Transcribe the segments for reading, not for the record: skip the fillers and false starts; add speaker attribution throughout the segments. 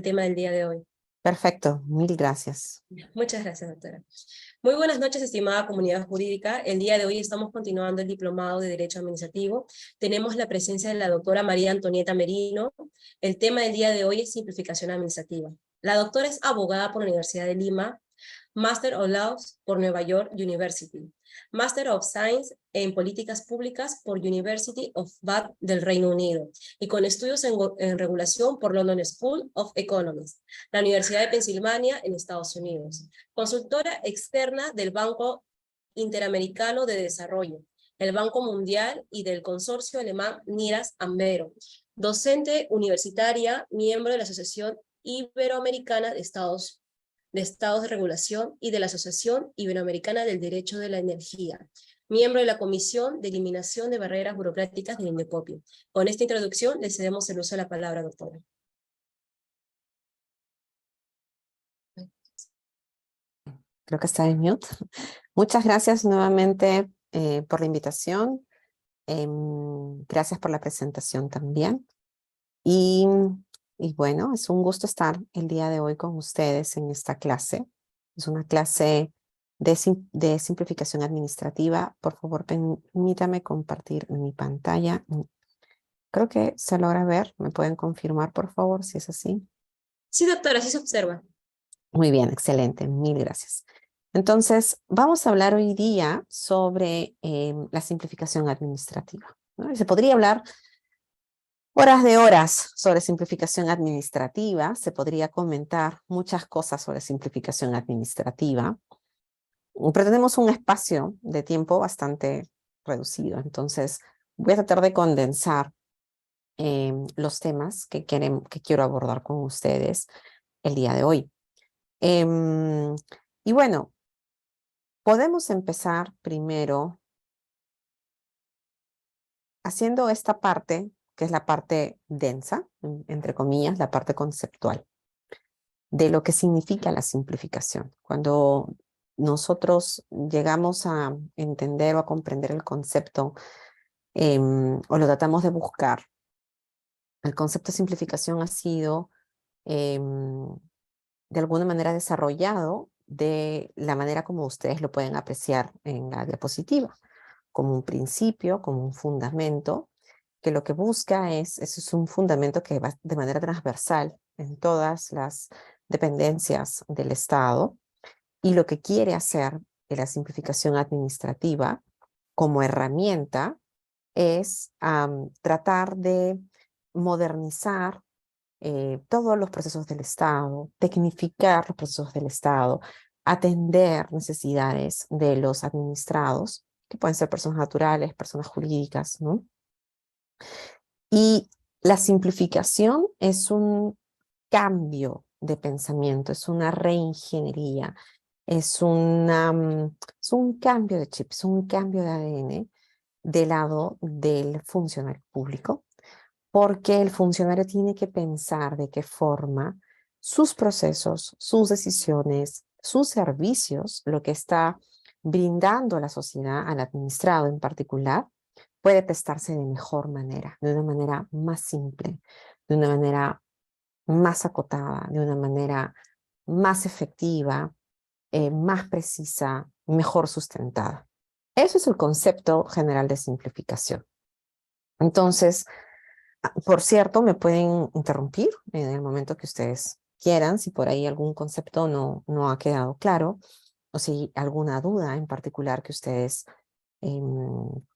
Speaker 1: tema del día de hoy.
Speaker 2: Perfecto, mil gracias.
Speaker 1: Muchas gracias, doctora. Muy buenas noches, estimada comunidad jurídica. El día de hoy estamos continuando el diplomado de Derecho Administrativo. Tenemos la presencia de la doctora María Antonieta Merino. El tema del día de hoy es simplificación administrativa. La doctora es abogada por la Universidad de Lima, Master of Laws por Nueva York University, Master of Science en Políticas Públicas por University of Bath del Reino Unido y con estudios en regulación por London School of Economics, la Universidad de Pensilvania en Estados Unidos. Consultora externa del Banco Interamericano de Desarrollo, el Banco Mundial y del consorcio alemán Niras Ambero. Docente universitaria, miembro de la Asociación Iberoamericana de Estados de Regulación y de la Asociación Iberoamericana del Derecho de la Energía, miembro de la Comisión de Eliminación de Barreras Burocráticas del Indecopio. Con esta introducción le cedemos el uso de la palabra, doctora.
Speaker 2: Creo que está en mute. Muchas gracias nuevamente por la invitación. Gracias por la presentación también. Y bueno, es un gusto estar el día de hoy con ustedes en esta clase. Es una clase de simplificación administrativa. Por favor, permítame compartir mi pantalla. Creo que se logra ver. ¿Me pueden confirmar, por favor, si es así?
Speaker 1: Sí, doctora, así se observa.
Speaker 2: Muy bien, excelente. Mil gracias. Entonces, vamos a hablar hoy día sobre la simplificación administrativa, ¿no? Se podría hablar horas de horas sobre simplificación administrativa, se podría comentar muchas cosas sobre simplificación administrativa, pero tenemos un espacio de tiempo bastante reducido, entonces voy a tratar de condensar los temas que quiero abordar con ustedes el día de hoy. Y bueno, podemos empezar primero haciendo esta parte, que es la parte densa, entre comillas, la parte conceptual, de lo que significa la simplificación. Cuando nosotros llegamos a entender o a comprender el concepto o lo tratamos de buscar, el concepto de simplificación ha sido de alguna manera desarrollado de la manera como ustedes lo pueden apreciar en la diapositiva, como un principio, como un fundamento, que lo que busca eso es un fundamento que va de manera transversal en todas las dependencias del Estado, y lo que quiere hacer en la simplificación administrativa como herramienta es tratar de modernizar todos los procesos del Estado, tecnificar los procesos del Estado, atender necesidades de los administrados, que pueden ser personas naturales, personas jurídicas, ¿no? Y la simplificación es un cambio de pensamiento, es una reingeniería, es un cambio de chip, es un cambio de ADN del lado del funcionario público, porque el funcionario tiene que pensar de qué forma sus procesos, sus decisiones, sus servicios, lo que está brindando a la sociedad, al administrado en particular, puede prestarse de mejor manera, de una manera más simple, de una manera más acotada, de una manera más efectiva, más precisa, mejor sustentada. Eso es el concepto general de simplificación. Entonces, por cierto, me pueden interrumpir en el momento que ustedes quieran, si por ahí algún concepto no ha quedado claro, o si alguna duda en particular que ustedes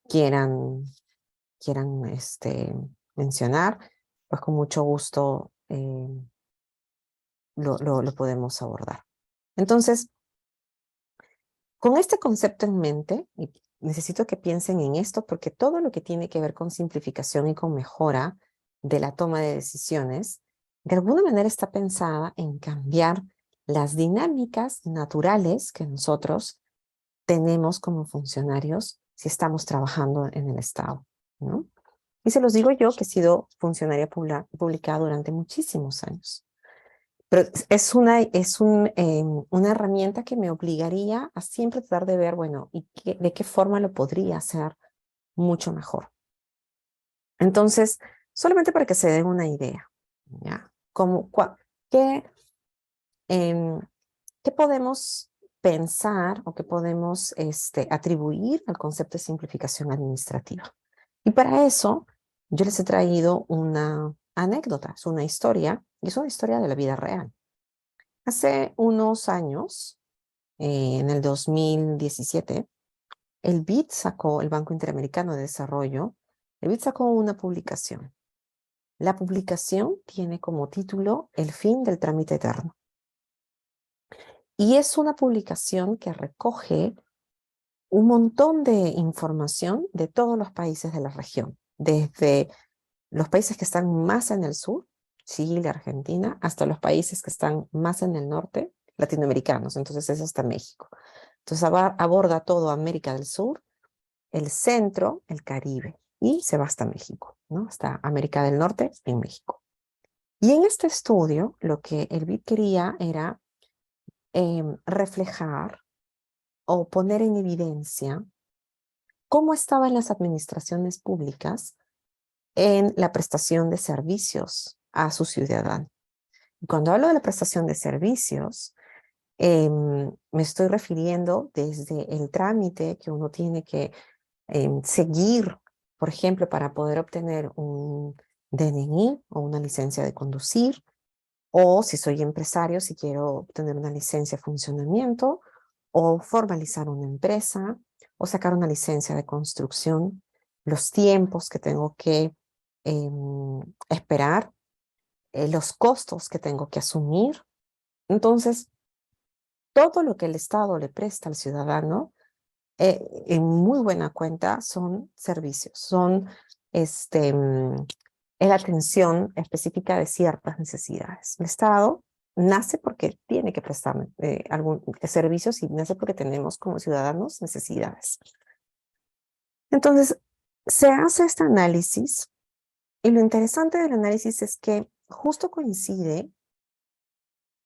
Speaker 2: quieran mencionar, pues con mucho gusto lo podemos abordar. Entonces, con este concepto en mente, y necesito que piensen en esto porque todo lo que tiene que ver con simplificación y con mejora de la toma de decisiones, de alguna manera está pensada en cambiar las dinámicas naturales que nosotros tenemos como funcionarios si estamos trabajando en el Estado, ¿no? Y se los digo yo que he sido funcionaria pública durante muchísimos años. Pero es una herramienta que me obligaría a siempre tratar de ver, bueno, de qué forma lo podría hacer mucho mejor. Entonces, solamente para que se den una idea, ¿ya? ¿qué, em, qué podemos pensar o qué podemos atribuir al concepto de simplificación administrativa? Y para eso yo les he traído una anécdota, es una historia, y es una historia de la vida real. Hace unos años, en el 2017, el BID sacó, el Banco Interamericano de Desarrollo, el BID sacó una publicación. La publicación tiene como título El fin del trámite eterno. Y es una publicación que recoge un montón de información de todos los países de la región, desde los países que están más en el sur, Chile, Argentina, hasta los países que están más en el norte, latinoamericanos, entonces es hasta México. Entonces aborda todo América del Sur, el centro, el Caribe, y se va hasta México, ¿no? Hasta América del Norte en México. Y en este estudio, lo que el BID quería era reflejar o poner en evidencia cómo estaban las administraciones públicas en la prestación de servicios a sus ciudadanos. Y cuando hablo de la prestación de servicios, me estoy refiriendo desde el trámite que uno tiene que seguir, por ejemplo, para poder obtener un DNI o una licencia de conducir, o si soy empresario, si quiero obtener una licencia de funcionamiento, o formalizar una empresa, o sacar una licencia de construcción, los tiempos que tengo que esperar, los costos que tengo que asumir. Entonces, todo lo que el Estado le presta al ciudadano, en muy buena cuenta, son servicios, son es la atención específica de ciertas necesidades. El Estado nace porque tiene que prestar algún servicios y nace porque tenemos como ciudadanos necesidades. Entonces, se hace este análisis y lo interesante del análisis es que justo coincide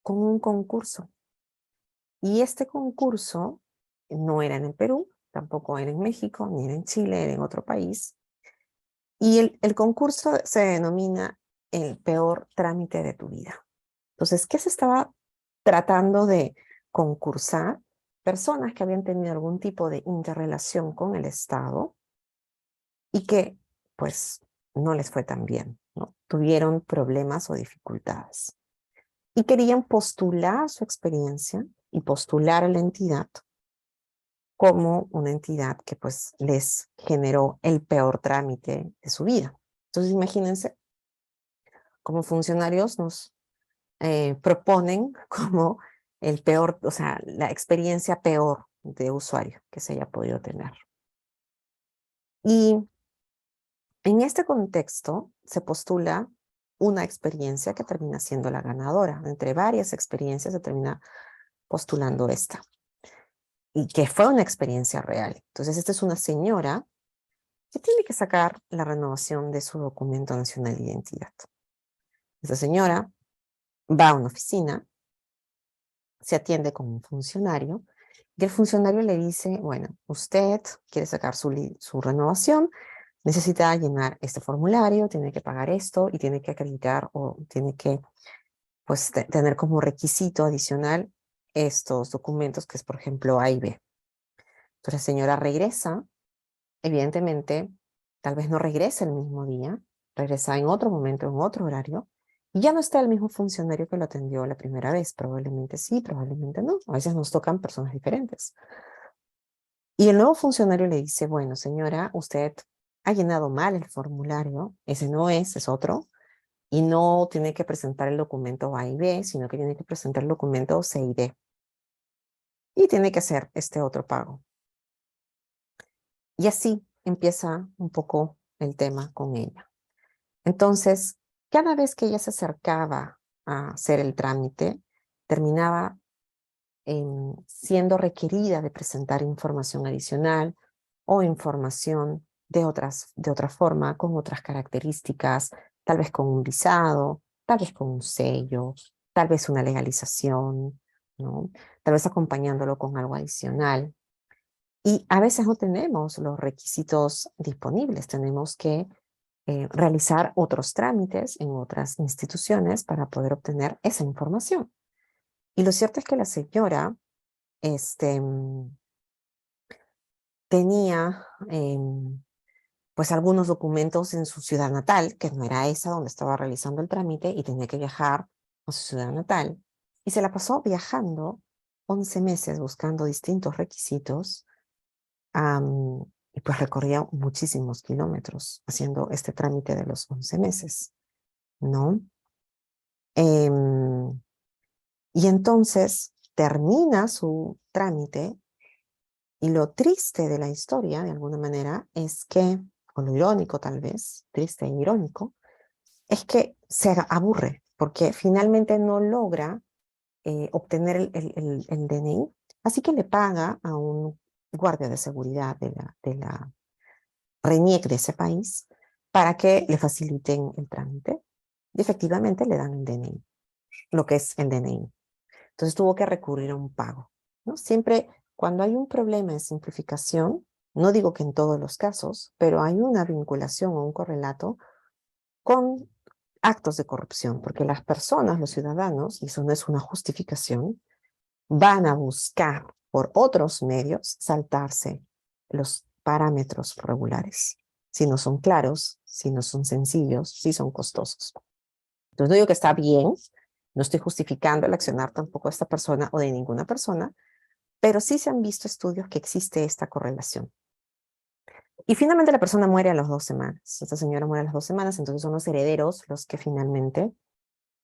Speaker 2: con un concurso. Y este concurso no era en el Perú, tampoco era en México, ni era en Chile, era en otro país. Y el concurso se denomina el peor trámite de tu vida. Entonces, ¿qué se estaba tratando de concursar? Personas que habían tenido algún tipo de interrelación con el Estado y que, pues, no les fue tan bien, ¿no? Tuvieron problemas o dificultades. Y querían postular su experiencia y postular a la entidad como una entidad que pues les generó el peor trámite de su vida. Entonces imagínense, como funcionarios nos proponen como el peor, o sea, la experiencia peor de usuario que se haya podido tener. Y en este contexto se postula una experiencia que termina siendo la ganadora. Entre varias experiencias se termina postulando esta. Y que fue una experiencia real. Entonces, esta es una señora que tiene que sacar la renovación de su documento nacional de identidad. Esta señora va a una oficina, se atiende con un funcionario, y el funcionario le dice, bueno, usted quiere sacar su renovación, necesita llenar este formulario, tiene que pagar esto y tiene que acreditar o tiene que pues, tener como requisito adicional estos documentos que es, por ejemplo, A y B. Entonces la señora regresa, evidentemente, tal vez no regrese el mismo día, regresa en otro momento, en otro horario, y ya no está el mismo funcionario que lo atendió la primera vez. Probablemente sí, probablemente no. A veces nos tocan personas diferentes. Y el nuevo funcionario le dice, bueno, señora, usted ha llenado mal el formulario, ese no es otro, y no tiene que presentar el documento A y B, sino que tiene que presentar el documento C y D. Y tiene que hacer este otro pago. Y así empieza un poco el tema con ella. Entonces, cada vez que ella se acercaba a hacer el trámite, terminaba siendo requerida de presentar información adicional o información de otra forma, con otras características, tal vez con un visado, tal vez con un sello, tal vez una legalización, ¿no? Tal vez acompañándolo con algo adicional. Y a veces no tenemos los requisitos disponibles, tenemos que realizar otros trámites en otras instituciones para poder obtener esa información. Y lo cierto es que la señora tenía pues algunos documentos en su ciudad natal, que no era esa donde estaba realizando el trámite, y tenía que viajar a su ciudad natal. Y se la pasó viajando 11 meses buscando distintos requisitos, y pues recorría muchísimos kilómetros haciendo este trámite de los 11 meses, ¿no? Em, y entonces termina su trámite, y lo triste de la historia, de alguna manera, es que, o lo irónico tal vez, triste e irónico, es que se aburre, porque finalmente no logra obtener el DNI, así que le paga a un guardia de seguridad de la RENIEC de ese país para que le faciliten el trámite, y efectivamente le dan el DNI, lo que es el DNI. Entonces tuvo que recurrir a un pago, ¿no? Siempre cuando hay un problema de simplificación, no digo que en todos los casos, pero hay una vinculación o un correlato con actos de corrupción, porque las personas, los ciudadanos, y eso no es una justificación, van a buscar por otros medios saltarse los parámetros regulares, si no son claros, si no son sencillos, si son costosos. Entonces no digo que está bien, no estoy justificando el accionar tampoco de esta persona o de ninguna persona, pero sí se han visto estudios que existe esta correlación. Y finalmente la persona muere a las 2 semanas. Esta señora muere a las 2 semanas, entonces son los herederos los que finalmente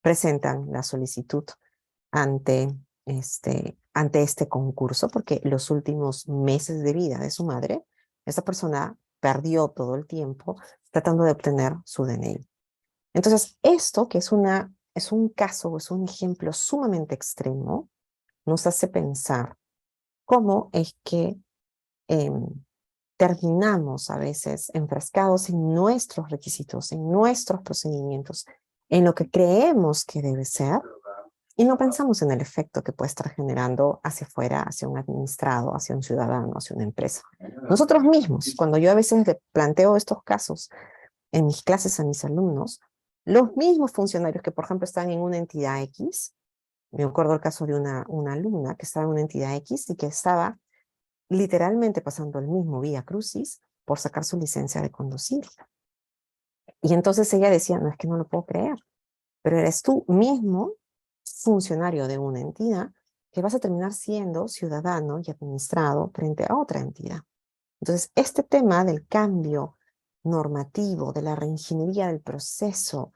Speaker 2: presentan la solicitud ante este concurso, porque los últimos meses de vida de su madre, esta persona perdió todo el tiempo tratando de obtener su DNI. Entonces, esto que es un caso, es un ejemplo sumamente extremo, nos hace pensar cómo es que terminamos a veces enfrascados en nuestros requisitos, en nuestros procedimientos, en lo que creemos que debe ser, y no pensamos en el efecto que puede estar generando hacia afuera, hacia un administrado, hacia un ciudadano, hacia una empresa. Nosotros mismos, cuando yo a veces le planteo estos casos en mis clases a mis alumnos, los mismos funcionarios que, por ejemplo, están en una entidad X, me acuerdo el caso de una alumna que estaba en una entidad X y que estaba literalmente pasando el mismo vía crucis por sacar su licencia de conducir. Y entonces ella decía, no, es que no lo puedo creer, pero eres tú mismo funcionario de una entidad que vas a terminar siendo ciudadano y administrado frente a otra entidad. Entonces, este tema del cambio normativo, de la reingeniería del proceso,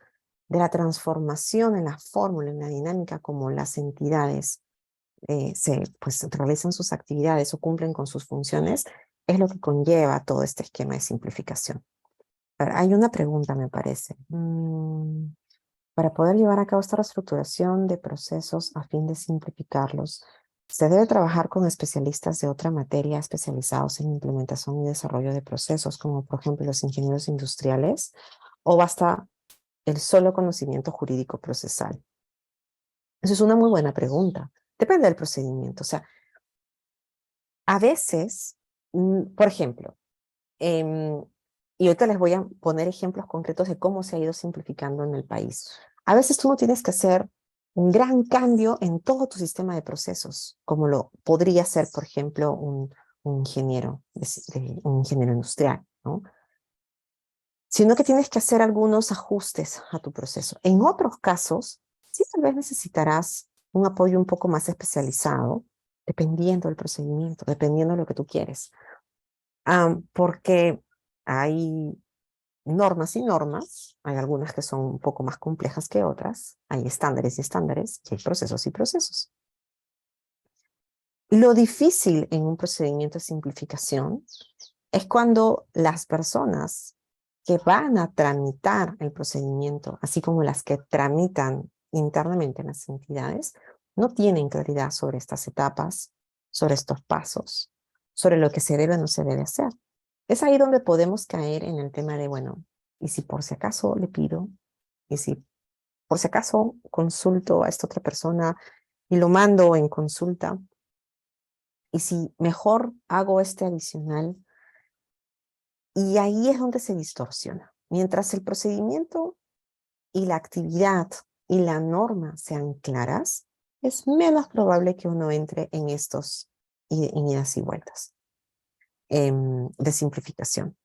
Speaker 2: de la transformación en la fórmula, en la dinámica como las entidades pues, realizan sus actividades o cumplen con sus funciones, es lo que conlleva todo este esquema de simplificación. Pero hay una pregunta, me parece. Para poder llevar a cabo esta reestructuración de procesos a fin de simplificarlos, ¿se debe trabajar con especialistas de otra materia especializados en implementación y desarrollo de procesos, como por ejemplo los ingenieros industriales, o basta el solo conocimiento jurídico procesal? Esa es una muy buena pregunta. Depende del procedimiento. O sea, a veces, por ejemplo, y ahorita les voy a poner ejemplos concretos de cómo se ha ido simplificando en el país. A veces tú no tienes que hacer un gran cambio en todo tu sistema de procesos, como lo podría ser, por ejemplo, un ingeniero, un ingeniero industrial, ¿no? Sino que tienes que hacer algunos ajustes a tu proceso. En otros casos, sí tal vez necesitarás un apoyo un poco más especializado, dependiendo del procedimiento, dependiendo de lo que tú quieres. Porque hay normas y normas, hay algunas que son un poco más complejas que otras, hay estándares y estándares, y hay procesos y procesos. Lo difícil en un procedimiento de simplificación es cuando las personas que van a tramitar el procedimiento, así como las que tramitan internamente en las entidades, no tienen claridad sobre estas etapas, sobre estos pasos, sobre lo que se debe o no se debe hacer. Es ahí donde podemos caer en el tema de, bueno, ¿y si por si acaso le pido? ¿Y si por si acaso consulto a esta otra persona y lo mando en consulta? ¿Y si mejor hago este adicional? Y ahí es donde se distorsiona. mientras el procedimiento y la actividad y la norma sean claras, es menos probable que uno entre en estos idas y vueltas de simplificación.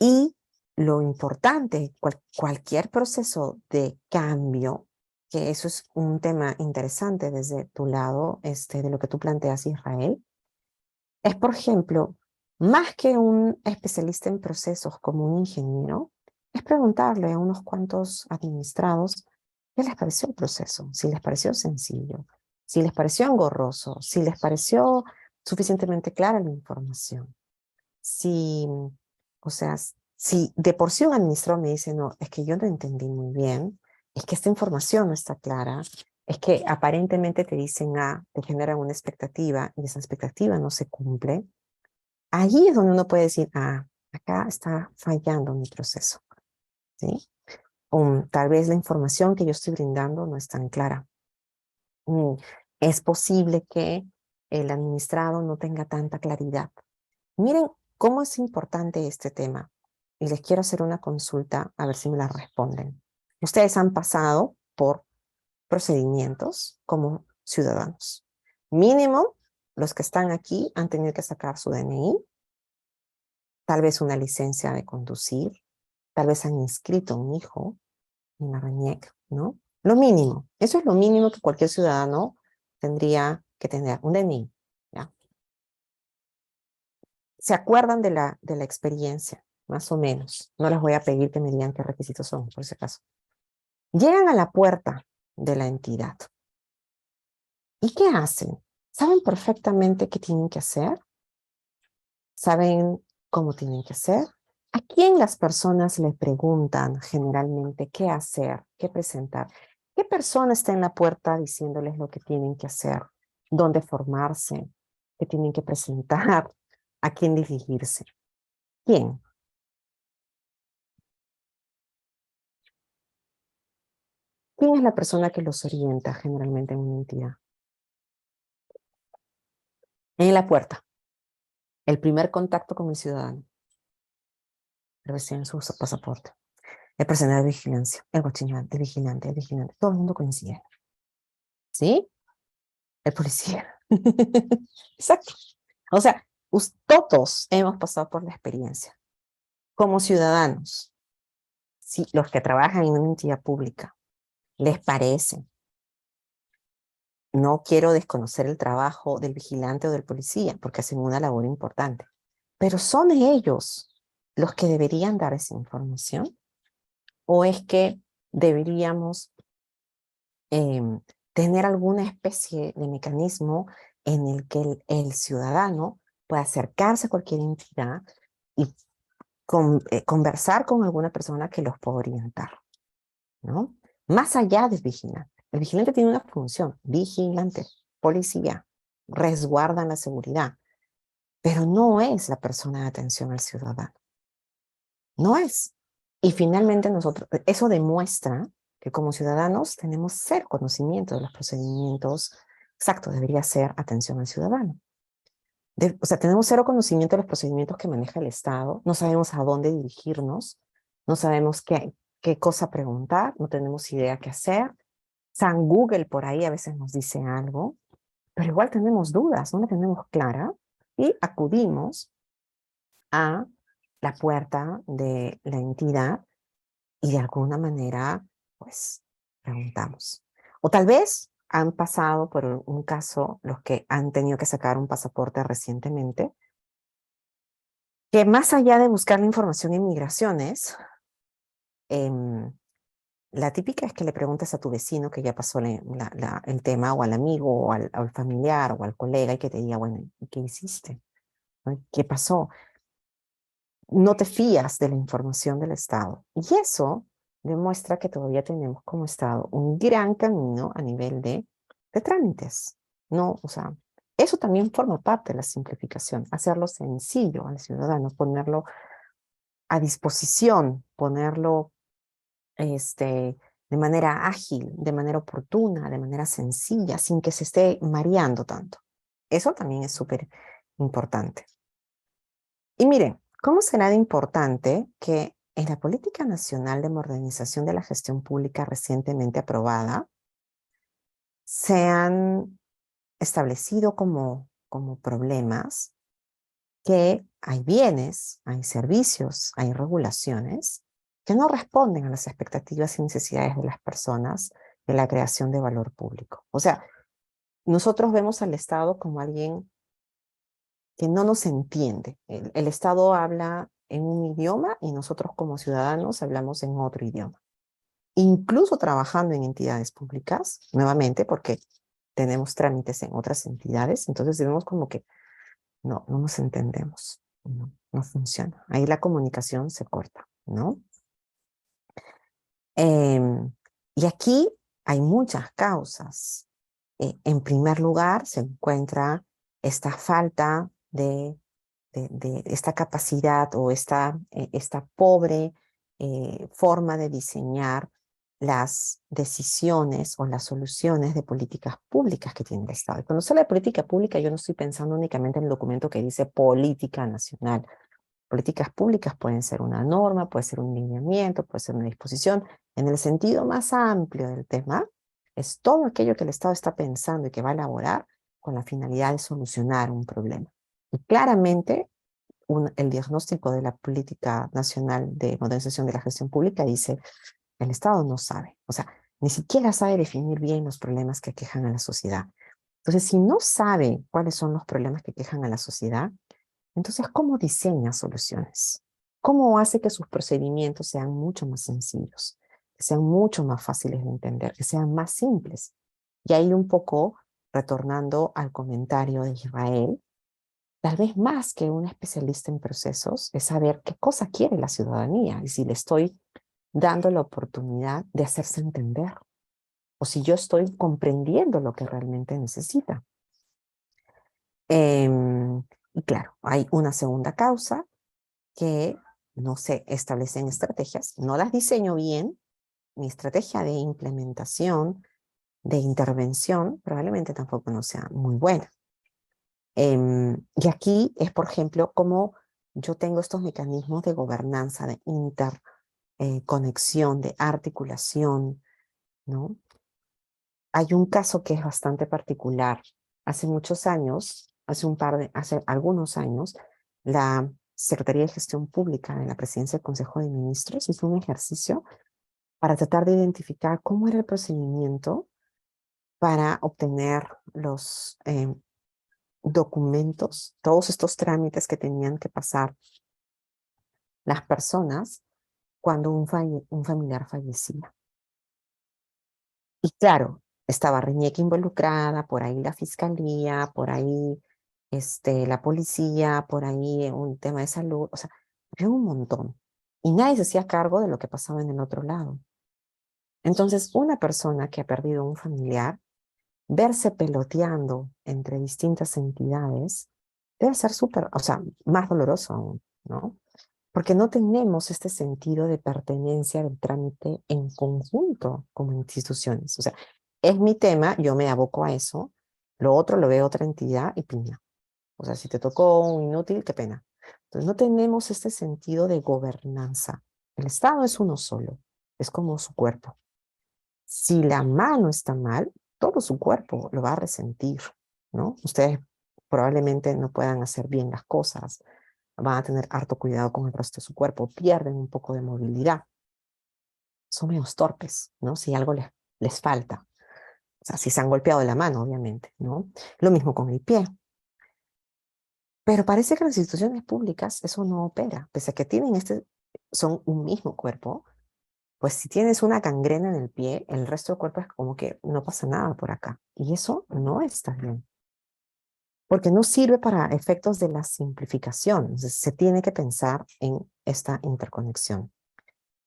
Speaker 2: Y lo importante, cualquier proceso de cambio, que eso es un tema interesante desde tu lado, de lo que tú planteas, Israel, es, por ejemplo, más que un especialista en procesos como un ingeniero, es preguntarle a unos cuantos administrados qué les pareció el proceso, si les pareció sencillo, si les pareció engorroso, si les pareció suficientemente clara la información. Si, o sea, si de por sí un administrador me dice, no, es que yo no entendí muy bien, es que esta información no está clara, es que aparentemente te dicen A, te generan una expectativa y esa expectativa no se cumple, ahí es donde uno puede decir, ah, acá está fallando mi proceso, ¿sí? O tal vez la información que yo estoy brindando no es tan clara. Es posible que el administrado no tenga tanta claridad. Miren cómo es importante este tema. Y les quiero hacer una consulta a ver si me la responden. Ustedes han pasado por procedimientos como ciudadanos. Mínimo, los que están aquí han tenido que sacar su DNI, tal vez una licencia de conducir, tal vez han inscrito un hijo en la RENIEC, ¿no? Lo mínimo. Eso es lo mínimo que cualquier ciudadano tendría que tener, un DNI, ¿ya? ¿Se acuerdan de la experiencia? Más o menos. No les voy a pedir que me digan qué requisitos son, por si acaso. Llegan a la puerta de la entidad. ¿Y qué hacen? ¿Saben perfectamente qué tienen que hacer? ¿Saben cómo tienen que hacer? ¿A quién las personas le preguntan generalmente qué hacer, qué presentar? ¿Qué persona está en la puerta diciéndoles lo que tienen que hacer? ¿Dónde formarse? ¿Qué tienen que presentar? ¿A quién dirigirse? ¿Quién? ¿Quién es la persona que los orienta generalmente en una entidad? En la puerta. El primer contacto con el ciudadano. Recién su pasaporte. El personal de vigilancia. El guachimán, el vigilante, el vigilante. Todo el mundo coincide. ¿Sí? El policía. Exacto. O sea, todos hemos pasado por la experiencia. Como ciudadanos, si los que trabajan en una entidad pública les parece, no quiero desconocer el trabajo del vigilante o del policía, porque hacen una labor importante, pero ¿son ellos los que deberían dar esa información? ¿O es que deberíamos tener alguna especie de mecanismo en el que el ciudadano pueda acercarse a cualquier entidad y conversar con alguna persona que los pueda orientar, ¿no? Más allá del vigilante. El vigilante tiene una función, vigilante, policía, resguardan la seguridad, pero no es la persona de atención al ciudadano. No es. Y finalmente nosotros, eso demuestra que como ciudadanos tenemos cero conocimiento de los procedimientos. Exacto, debería ser atención al ciudadano. O sea, tenemos cero conocimiento de los procedimientos que maneja el Estado, no sabemos a dónde dirigirnos, no sabemos qué cosa preguntar, no tenemos idea qué hacer. San Google por ahí a veces nos dice algo, pero igual tenemos dudas, no la tenemos clara y acudimos a la puerta de la entidad y de alguna manera, pues, preguntamos. O tal vez han pasado por un caso los que han tenido que sacar un pasaporte recientemente, que más allá de buscar la información en migraciones, la típica es que le preguntes a tu vecino que ya pasó el tema, o al amigo, o al familiar, o al colega, y que te diga, bueno, ¿qué hiciste? ¿No? ¿Qué pasó? No te fías de la información del Estado. Y eso demuestra que todavía tenemos como Estado un gran camino a nivel de trámites. ¿No? O sea, eso también forma parte de la simplificación, hacerlo sencillo al ciudadano, ponerlo a disposición, ponerlo de manera ágil, de manera oportuna, de manera sencilla, sin que se esté mareando tanto. Eso también es súper importante. Y miren, ¿Cómo será de importante que en la Política Nacional de Modernización de la Gestión Pública recientemente aprobada se han establecido como problemas que hay bienes, hay servicios, hay regulaciones que no responden a las expectativas y necesidades de las personas de la creación de valor público? O sea, nosotros vemos al Estado como alguien que no nos entiende. El Estado habla en un idioma y nosotros como ciudadanos hablamos en otro idioma. Incluso trabajando en entidades públicas, nuevamente, porque tenemos trámites en otras entidades, entonces vemos como que no nos entendemos, no funciona. Ahí la comunicación se corta, ¿no? Em, y aquí hay muchas causas. En primer lugar, se encuentra esta falta de esta capacidad o esta pobre forma de diseñar las decisiones o las soluciones de políticas públicas que tiene el Estado. Y cuando se habla de política pública, yo no estoy pensando únicamente en el documento que dice política nacional. Políticas públicas pueden ser una norma, puede ser un lineamiento, puede ser una disposición. En el sentido más amplio del tema, es todo aquello que el Estado está pensando y que va a elaborar con la finalidad de solucionar un problema. Y claramente, el diagnóstico de la Política Nacional de Modernización de la Gestión Pública dice, el Estado no sabe, o sea, ni siquiera sabe definir bien los problemas que aquejan a la sociedad. Entonces, si no sabe cuáles son los problemas que aquejan a la sociedad, entonces, ¿cómo diseña soluciones? ¿Cómo hace que sus procedimientos sean mucho más sencillos, que sean mucho más fáciles de entender, que sean más simples? Y ahí un poco, retornando al comentario de Israel, tal vez más que un especialista en procesos, es saber qué cosa quiere la ciudadanía y si le estoy dando la oportunidad de hacerse entender o si yo estoy comprendiendo lo que realmente necesita. Y claro, hay una segunda causa que no se establecen estrategias, no las diseño bien, mi estrategia de implementación, de intervención, probablemente tampoco no sea muy buena. Y aquí es, por ejemplo, como yo tengo estos mecanismos de gobernanza, de interconexión, de articulación, ¿no? Hay un caso que es bastante particular. Hace muchos años, hace algunos años, la Secretaría de Gestión Pública de la Presidencia del Consejo de Ministros hizo un ejercicio para tratar de identificar cómo era el procedimiento para obtener los documentos, todos estos trámites que tenían que pasar las personas cuando un familiar fallecía. Y claro, estaba Reñeca involucrada, por ahí la fiscalía, por ahí la policía, por ahí un tema de salud, o sea, había un montón. Y nadie se hacía cargo de lo que pasaba en el otro lado. Entonces, una persona que ha perdido un familiar, verse peloteando entre distintas entidades, debe ser súper, o sea, más doloroso aún, ¿no? Porque no tenemos este sentido de pertenencia del trámite en conjunto como instituciones. O sea, es mi tema, yo me aboco a eso, lo otro lo ve otra entidad y piña. O sea, si te tocó un inútil, qué pena. Entonces, no tenemos este sentido de gobernanza. El Estado es uno solo, es como su cuerpo. Si la mano está mal, todo su cuerpo lo va a resentir, ¿no? Ustedes probablemente no puedan hacer bien las cosas, van a tener harto cuidado con el resto de su cuerpo, pierden un poco de movilidad. Son menos torpes, ¿no? Si algo les falta. O sea, si se han golpeado la mano, obviamente, ¿no? Lo mismo con el pie. Pero parece que en las instituciones públicas eso no opera, pese a que son un mismo cuerpo, pues si tienes una gangrena en el pie, el resto del cuerpo es como que no pasa nada por acá. Y eso no está bien, porque no sirve para efectos de la simplificación. Entonces, se tiene que pensar en esta interconexión.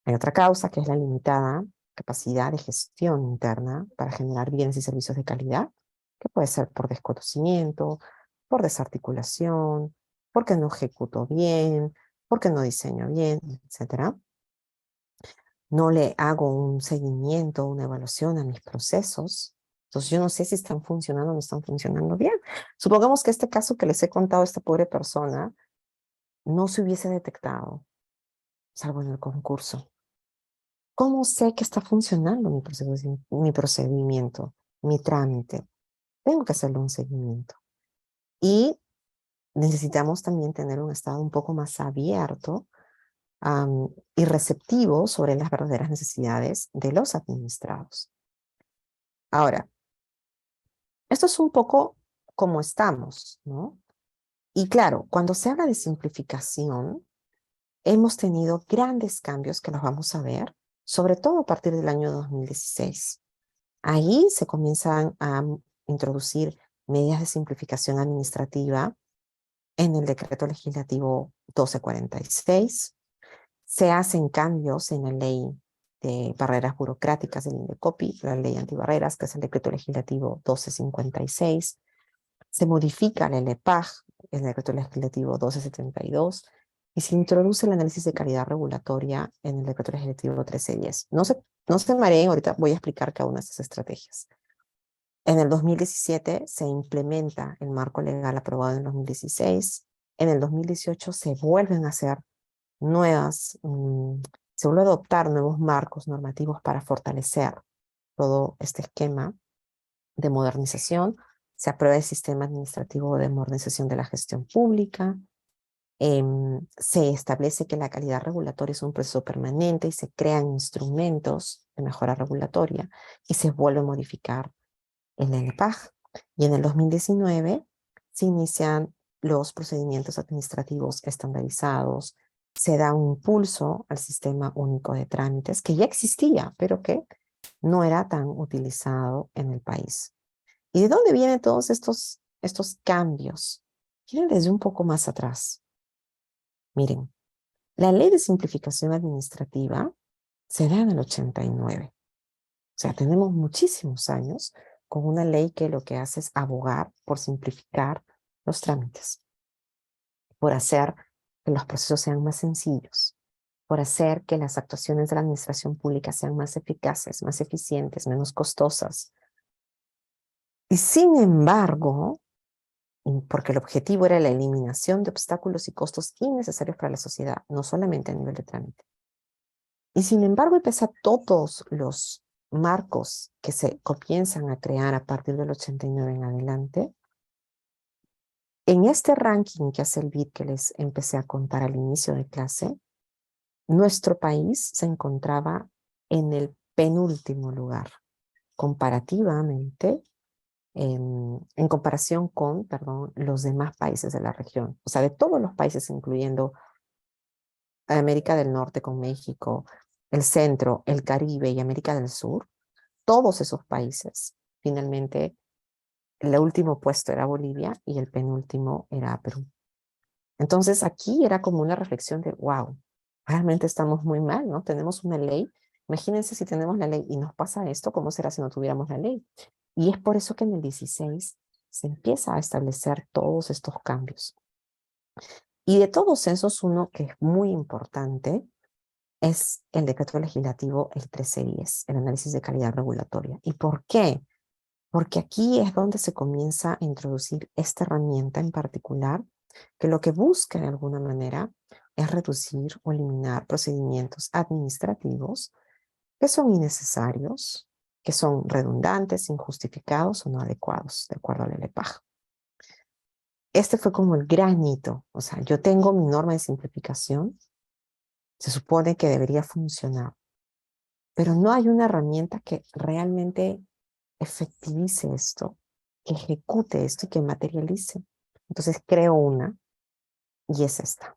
Speaker 2: Hay otra causa que es la limitada capacidad de gestión interna para generar bienes y servicios de calidad, que puede ser por desconocimiento, por desarticulación, porque no ejecuto bien, porque no diseño bien, etcétera. No le hago un seguimiento, una evaluación a mis procesos. Entonces yo no sé si están funcionando o no están funcionando bien. Supongamos que este caso que les he contado a esta pobre persona no se hubiese detectado, salvo en el concurso? ¿Cómo sé que está funcionando mi procedimiento, mi trámite? Tengo que hacerle un seguimiento. Y necesitamos también tener un estado un poco más abierto y receptivo sobre las verdaderas necesidades de los administrados. Ahora, esto es un poco como estamos, ¿no? Y claro, cuando se habla de simplificación, hemos tenido grandes cambios que los vamos a ver, sobre todo a partir del año 2016. Ahí se comienzan a introducir medidas de simplificación administrativa en el decreto legislativo 1246. Se hacen cambios en la ley de barreras burocráticas del INDECOPI, la ley antibarreras, que es el decreto legislativo 1256. Se modifica la LEPAG, el decreto legislativo 1272, y se introduce el análisis de calidad regulatoria en el decreto legislativo 1310. No se mareen, ahorita voy a explicar cada una de estas estrategias. En el 2017 se implementa el marco legal aprobado en el 2016. En el 2018 se vuelven a hacer se vuelve a adoptar nuevos marcos normativos para fortalecer todo este esquema de modernización. Se aprueba el sistema administrativo de modernización de la gestión pública. Se establece que la calidad regulatoria es un proceso permanente y se crean instrumentos de mejora regulatoria y se vuelve a modificar el NPAG. Y en el 2019 se inician los procedimientos administrativos estandarizados, se da un impulso al sistema único de trámites que ya existía, pero que no era tan utilizado en el país. ¿Y de dónde vienen todos estos cambios? Vienen desde un poco más atrás. Miren, la ley de simplificación administrativa se da en el 89. O sea, tenemos muchísimos años con una ley que lo que hace es abogar por simplificar los trámites, por hacer que los procesos sean más sencillos, por hacer que las actuaciones de la administración pública sean más eficaces, más eficientes, menos costosas. Y sin embargo, porque el objetivo era la eliminación de obstáculos y costos innecesarios para la sociedad, no solamente a nivel de trámite. Y sin embargo, pese a todos los marcos que se comienzan a crear a partir del 89 en adelante, en este ranking que hace el BID que les empecé a contar al inicio de clase, nuestro país se encontraba en el penúltimo lugar, comparativamente, en comparación con, los demás países de la región. O sea, de todos los países, incluyendo América del Norte con México, el Centro, el Caribe y América del Sur, todos esos países, finalmente, el último puesto era Bolivia y el penúltimo era Perú. Entonces aquí era como una reflexión de, wow, realmente estamos muy mal, ¿no? Tenemos una ley. Imagínense si tenemos la ley y nos pasa esto, ¿cómo será si no tuviéramos la ley? Y es por eso que en el 16 se empieza a establecer todos estos cambios. Y de todos esos, uno que es muy importante es el decreto legislativo, el 1310, el análisis de calidad regulatoria. ¿Y por qué? Porque aquí es donde se comienza a introducir esta herramienta en particular, que lo que busca de alguna manera es reducir o eliminar procedimientos administrativos que son innecesarios, que son redundantes, injustificados o no adecuados, de acuerdo a la LEPAG. Este fue como el gran hito. O sea, yo tengo mi norma de simplificación, se supone que debería funcionar, pero no hay una herramienta que realmente efectivice esto, que ejecute esto y que materialice. Entonces creo una y es esta.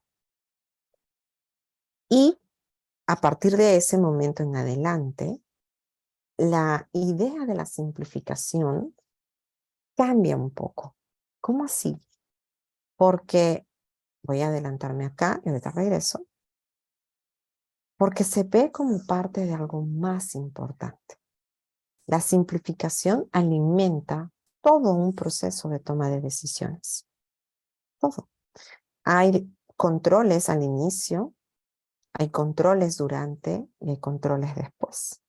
Speaker 2: Y a partir de ese momento en adelante, la idea de la simplificación cambia un poco. ¿Cómo así? Porque voy a adelantarme acá y ahorita regreso. Porque se ve como parte de algo más importante. La simplificación alimenta todo un proceso de toma de decisiones. Todo. Hay controles al inicio, hay controles durante y hay controles después.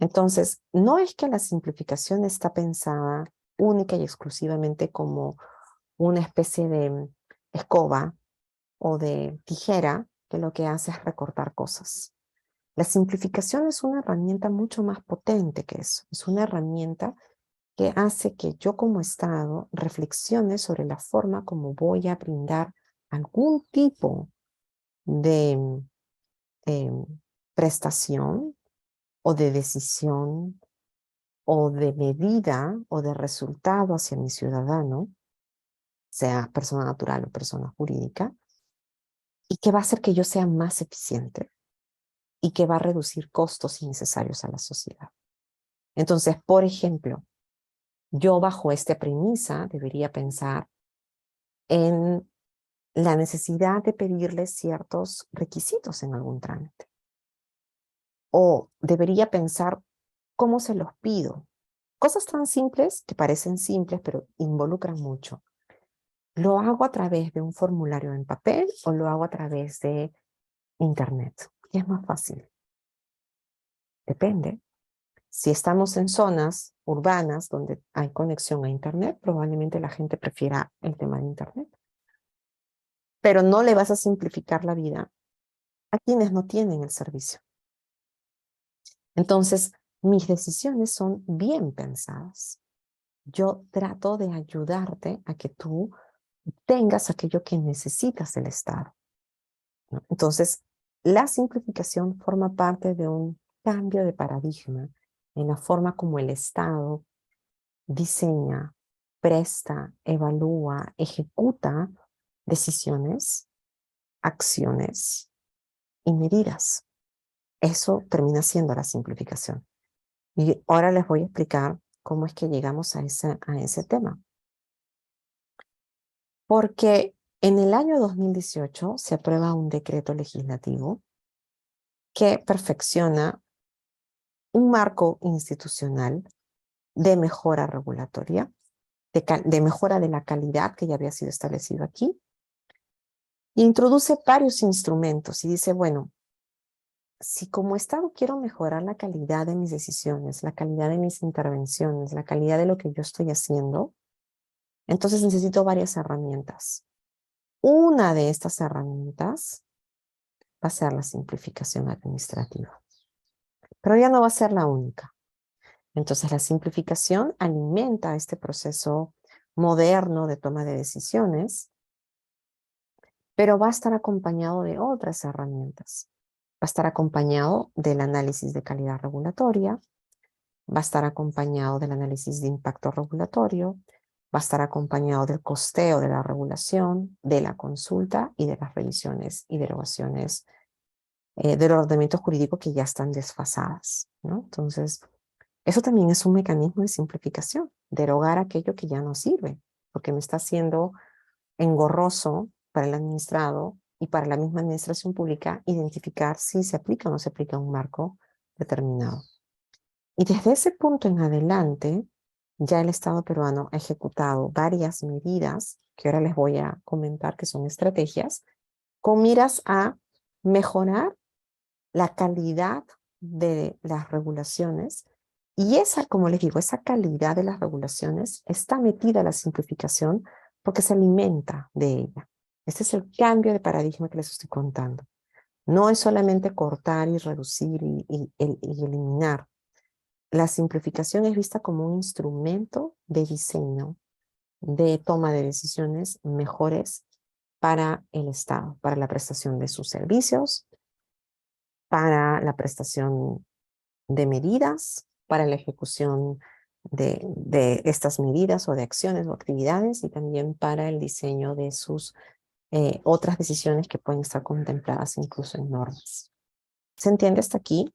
Speaker 2: Entonces, no es que la simplificación está pensada única y exclusivamente como una especie de escoba o de tijera que lo que hace es recortar cosas. La simplificación es una herramienta mucho más potente que eso. Es una herramienta que hace que yo como Estado reflexione sobre la forma como voy a brindar algún tipo de prestación o de decisión o de medida o de resultado hacia mi ciudadano, sea persona natural o persona jurídica, y que va a hacer que yo sea más eficiente y que va a reducir costos innecesarios a la sociedad. Entonces, por ejemplo, yo bajo esta premisa debería pensar en la necesidad de pedirle ciertos requisitos en algún trámite. O debería pensar cómo se los pido. Cosas tan simples que parecen simples, pero involucran mucho. ¿Lo hago a través de un formulario en papel o lo hago a través de internet? ¿Qué es más fácil? Depende. Si estamos en zonas urbanas donde hay conexión a internet, probablemente la gente prefiera el tema de internet. Pero no le vas a simplificar la vida a quienes no tienen el servicio. Entonces, mis decisiones son bien pensadas. Yo trato de ayudarte a que tú tengas aquello que necesitas del Estado, ¿no? Entonces, la simplificación forma parte de un cambio de paradigma en la forma como el Estado diseña, presta, evalúa, ejecuta decisiones, acciones y medidas. Eso termina siendo la simplificación. Y ahora les voy a explicar cómo es que llegamos a ese tema. Porque en el año 2018 se aprueba un decreto legislativo que perfecciona un marco institucional de mejora regulatoria, de mejora de la calidad que ya había sido establecido aquí, e introduce varios instrumentos y dice, bueno, si como Estado quiero mejorar la calidad de mis decisiones, la calidad de mis intervenciones, la calidad de lo que yo estoy haciendo, entonces necesito varias herramientas. Una de estas herramientas va a ser la simplificación administrativa, pero ya no va a ser la única. Entonces la simplificación alimenta este proceso moderno de toma de decisiones, pero va a estar acompañado de otras herramientas. Va a estar acompañado del análisis de calidad regulatoria, va a estar acompañado del análisis de impacto regulatorio, va a estar acompañado del costeo de la regulación, de la consulta y de las revisiones y derogaciones del ordenamiento jurídico que ya están desfasadas, ¿no? Entonces, eso también es un mecanismo de simplificación, derogar aquello que ya no sirve, porque me está haciendo engorroso para el administrado y para la misma administración pública identificar si se aplica o no se aplica un marco determinado. Y desde ese punto en adelante, ya el Estado peruano ha ejecutado varias medidas, que ahora les voy a comentar que son estrategias, con miras a mejorar la calidad de las regulaciones. Y esa, como les digo, esa calidad de las regulaciones está metida en la simplificación porque se alimenta de ella. Este es el cambio de paradigma que les estoy contando. No es solamente cortar y reducir y eliminar. La simplificación es vista como un instrumento de diseño, de toma de decisiones mejores para el Estado, para la prestación de sus servicios, para la prestación de medidas, para la ejecución de estas medidas o de acciones o actividades y también para el diseño de sus otras decisiones que pueden estar contempladas incluso en normas. ¿Se entiende hasta aquí?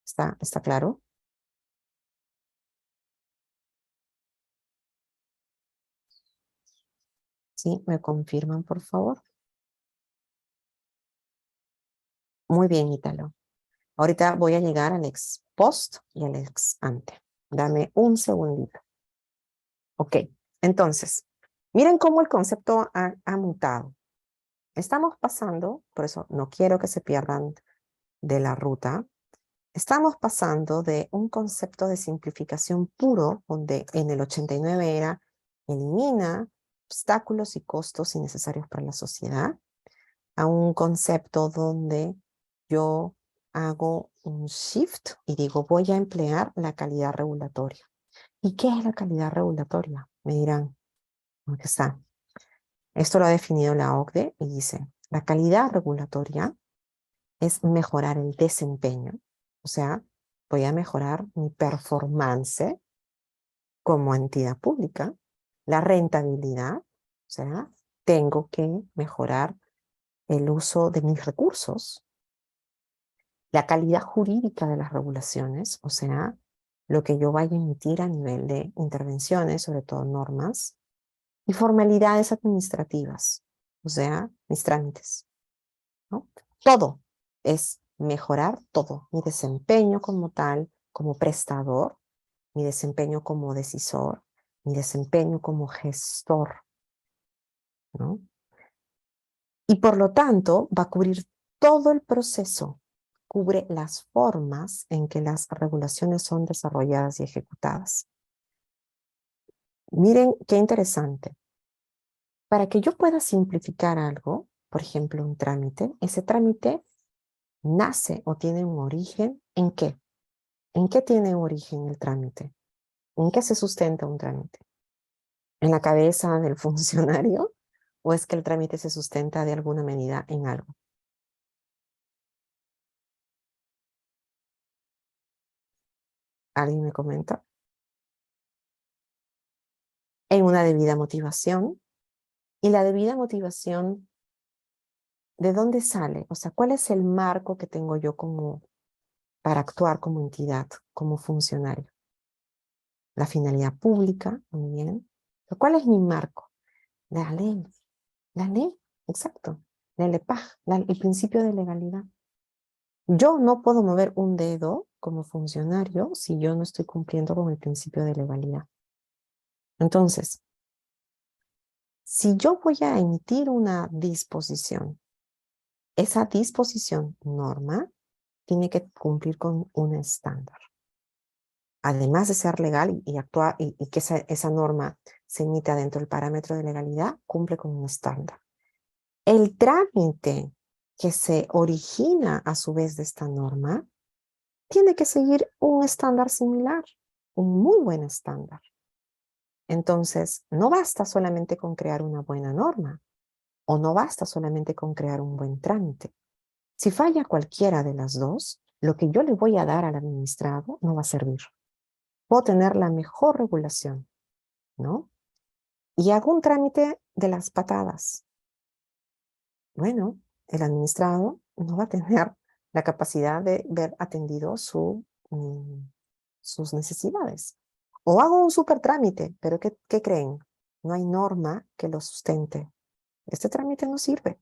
Speaker 2: ¿Está claro? ¿Sí? ¿Me confirman, por favor? Muy bien, Ítalo. Ahorita voy a llegar al ex post y al ex ante. Dame un segundito. Ok, entonces, miren cómo el concepto ha mutado. Estamos pasando, por eso no quiero que se pierdan de la ruta, estamos pasando de un concepto de simplificación puro, donde en el 89 era elimina obstáculos y costos innecesarios para la sociedad, a un concepto donde yo hago un shift y digo, voy a emplear la calidad regulatoria. ¿Y qué es la calidad regulatoria? Me dirán, ¿dónde está? Esto lo ha definido la OCDE y dice, la calidad regulatoria es mejorar el desempeño, o sea, voy a mejorar mi performance como entidad pública, la rentabilidad, o sea, tengo que mejorar el uso de mis recursos, la calidad jurídica de las regulaciones, o sea, lo que yo vaya a emitir a nivel de intervenciones, sobre todo normas, y formalidades administrativas, o sea, mis trámites, ¿no? Todo es mejorar todo, mi desempeño como tal, como prestador, mi desempeño como decisor, mi desempeño como gestor, ¿no? Y por lo tanto va a cubrir todo el proceso, cubre las formas en que las regulaciones son desarrolladas y ejecutadas. Miren qué interesante. Para que yo pueda simplificar algo, por ejemplo, un trámite, ese trámite nace o tiene un origen ¿en qué? ¿En qué tiene origen el trámite? ¿En qué se sustenta un trámite? ¿En la cabeza del funcionario? ¿O es que el trámite se sustenta de alguna medida en algo? ¿Alguien me comenta? En una debida motivación. ¿Y la debida motivación de dónde sale? O sea, ¿cuál es el marco que tengo yo como para actuar como entidad, como funcionario? La finalidad pública, muy bien. ¿Pero cuál es mi marco? La ley, exacto. La LEPAJ, el principio de legalidad. Yo no puedo mover un dedo como funcionario si yo no estoy cumpliendo con el principio de legalidad. Entonces, si yo voy a emitir una disposición, esa disposición, norma, tiene que cumplir con un estándar. Además de ser legal y actuar y que esa norma se emita dentro del parámetro de legalidad, cumple con un estándar. El trámite que se origina a su vez de esta norma tiene que seguir un estándar similar, un muy buen estándar. Entonces, no basta solamente con crear una buena norma o no basta solamente con crear un buen trámite. Si falla cualquiera de las dos, lo que yo le voy a dar al administrado no va a servir. Puedo tener la mejor regulación, ¿no? Y hago un trámite de las patadas. Bueno, el administrado no va a tener la capacidad de ver atendido sus necesidades. O hago un super trámite, pero ¿qué creen? No hay norma que lo sustente. Este trámite no sirve.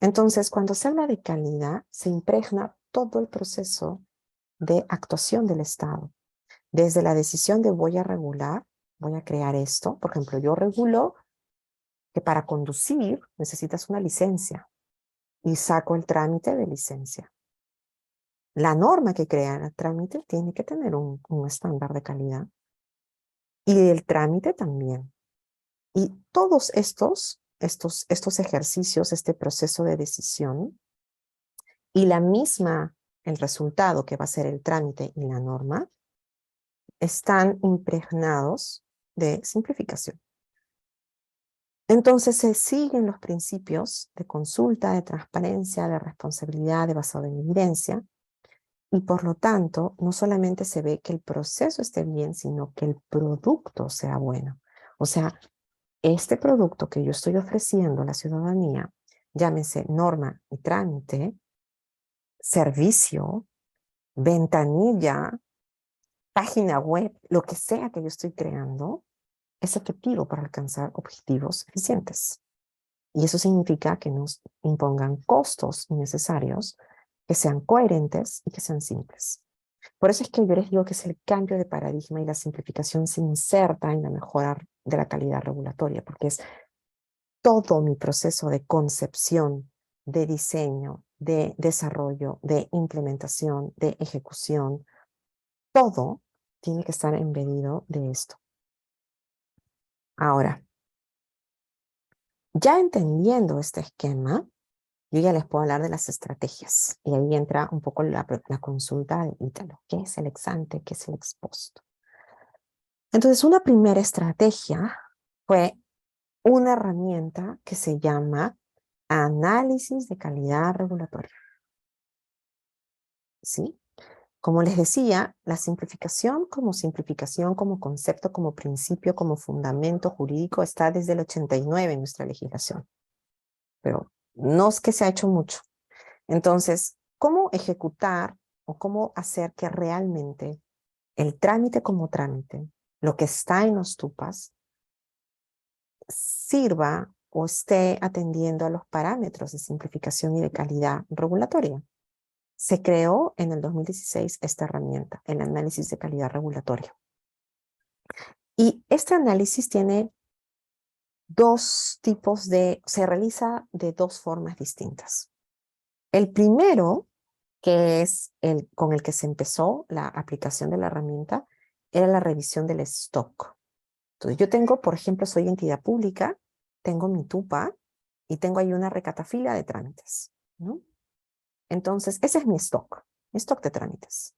Speaker 2: Entonces, cuando se habla de calidad, se impregna todo el proceso de actuación del Estado. Desde la decisión de voy a regular, voy a crear esto. Por ejemplo, yo regulo que para conducir necesitas una licencia y saco el trámite de licencia. La norma que crea el trámite tiene que tener un estándar de calidad. Y el trámite también. Y todos estos ejercicios, este proceso de decisión y el resultado que va a ser el trámite y la norma, están impregnados de simplificación. Entonces se siguen los principios de consulta, de transparencia, de responsabilidad, de basado en evidencia, y por lo tanto no solamente se ve que el proceso esté bien, sino que el producto sea bueno. O sea, este producto que yo estoy ofreciendo a la ciudadanía, llámese norma y trámite, servicio, ventanilla, página web, lo que sea que yo estoy creando, es efectivo para alcanzar objetivos eficientes. Y eso significa que nos impongan costos innecesarios, que sean coherentes y que sean simples. Por eso es que yo les digo que es el cambio de paradigma y la simplificación se inserta en la mejora de la calidad regulatoria, porque es todo mi proceso de concepción, de diseño, de desarrollo, de implementación, de ejecución, todo tiene que estar embedido de esto. Ahora, ya entendiendo este esquema, yo ya les puedo hablar de las estrategias. Y ahí entra un poco la consulta de Ítalo. ¿Qué es el ex ante? ¿Qué es el ex post? Entonces, una primera estrategia fue una herramienta que se llama análisis de calidad regulatoria. ¿Sí? Como les decía, la simplificación, como concepto, como principio, como fundamento jurídico, está desde el 89 en nuestra legislación. Pero no es que se ha hecho mucho. Entonces, ¿cómo ejecutar o cómo hacer que realmente el trámite como trámite, lo que está en los TUPAS, sirva o esté atendiendo a los parámetros de simplificación y de calidad regulatoria? Se creó en el 2016 esta herramienta, el análisis de calidad regulatoria. Y este análisis tiene dos tipos se realiza de dos formas distintas. El primero, que es con el que se empezó la aplicación de la herramienta, era la revisión del stock. Entonces yo tengo, por ejemplo, soy entidad pública, tengo mi TUPA y tengo ahí una recatafila de trámites, ¿no? Entonces, ese es mi stock de trámites.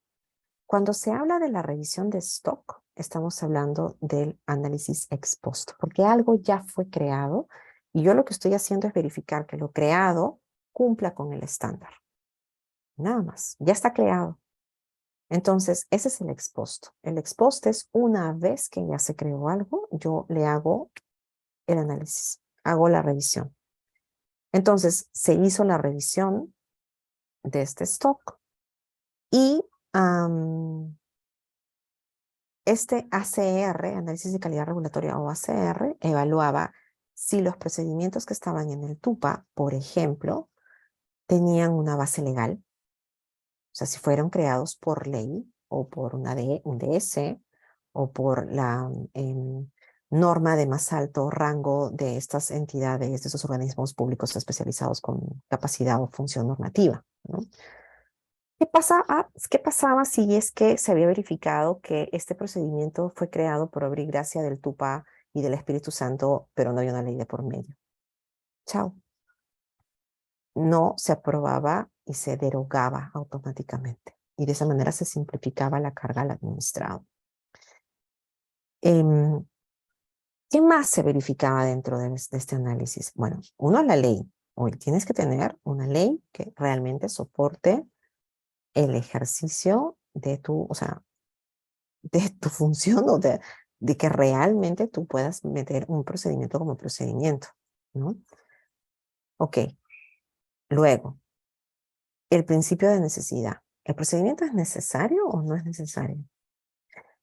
Speaker 2: Cuando se habla de la revisión de stock, estamos hablando del análisis ex post, porque algo ya fue creado y yo lo que estoy haciendo es verificar que lo creado cumpla con el estándar. Nada más, ya está creado. Entonces, ese es el ex post. El ex post es una vez que ya se creó algo, yo le hago el análisis, hago la revisión. Entonces, se hizo la revisión de este stock y este ACR, Análisis de Calidad Regulatoria o ACR, evaluaba si los procedimientos que estaban en el TUPA, por ejemplo, tenían una base legal, o sea, si fueron creados por ley o por un DS o por la norma de más alto rango de estas entidades, de estos organismos públicos especializados con capacidad o función normativa, ¿no? ¿Qué pasaba si es que se había verificado que este procedimiento fue creado por obra y gracia del TUPA y del Espíritu Santo, pero no hay una ley de por medio? Chao. No se aprobaba y se derogaba automáticamente. Y de esa manera se simplificaba la carga al administrado. ¿Qué más se verificaba dentro de este análisis? Bueno, uno, la ley. Hoy tienes que tener una ley que realmente soporte el ejercicio de o sea, de tu función o de que realmente tú puedas meter un procedimiento como procedimiento, ¿no? Ok, luego, el principio de necesidad. ¿El procedimiento es necesario o no es necesario?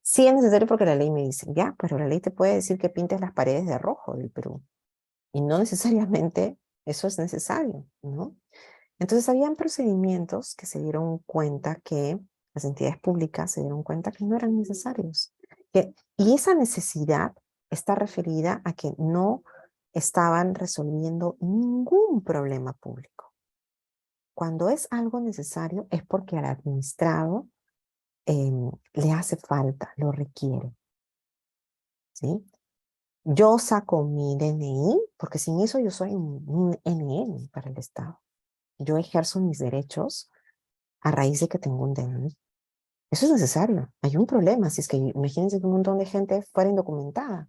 Speaker 2: Sí es necesario porque la ley me dice, ya, pero la ley te puede decir que pintes las paredes de rojo del Perú. Y no necesariamente eso es necesario, ¿no? Entonces, habían procedimientos que se dieron cuenta que las entidades públicas se dieron cuenta que no eran necesarios. Y esa necesidad está referida a que no estaban resolviendo ningún problema público. Cuando es algo necesario es porque al administrado le hace falta, lo requiere, ¿sí? Yo saco mi DNI porque sin eso yo soy un NN para el Estado. Yo ejerzo mis derechos a raíz de que tengo un DNI. Eso es necesario. Hay un problema. Si es que imagínense que un montón de gente fuera indocumentada.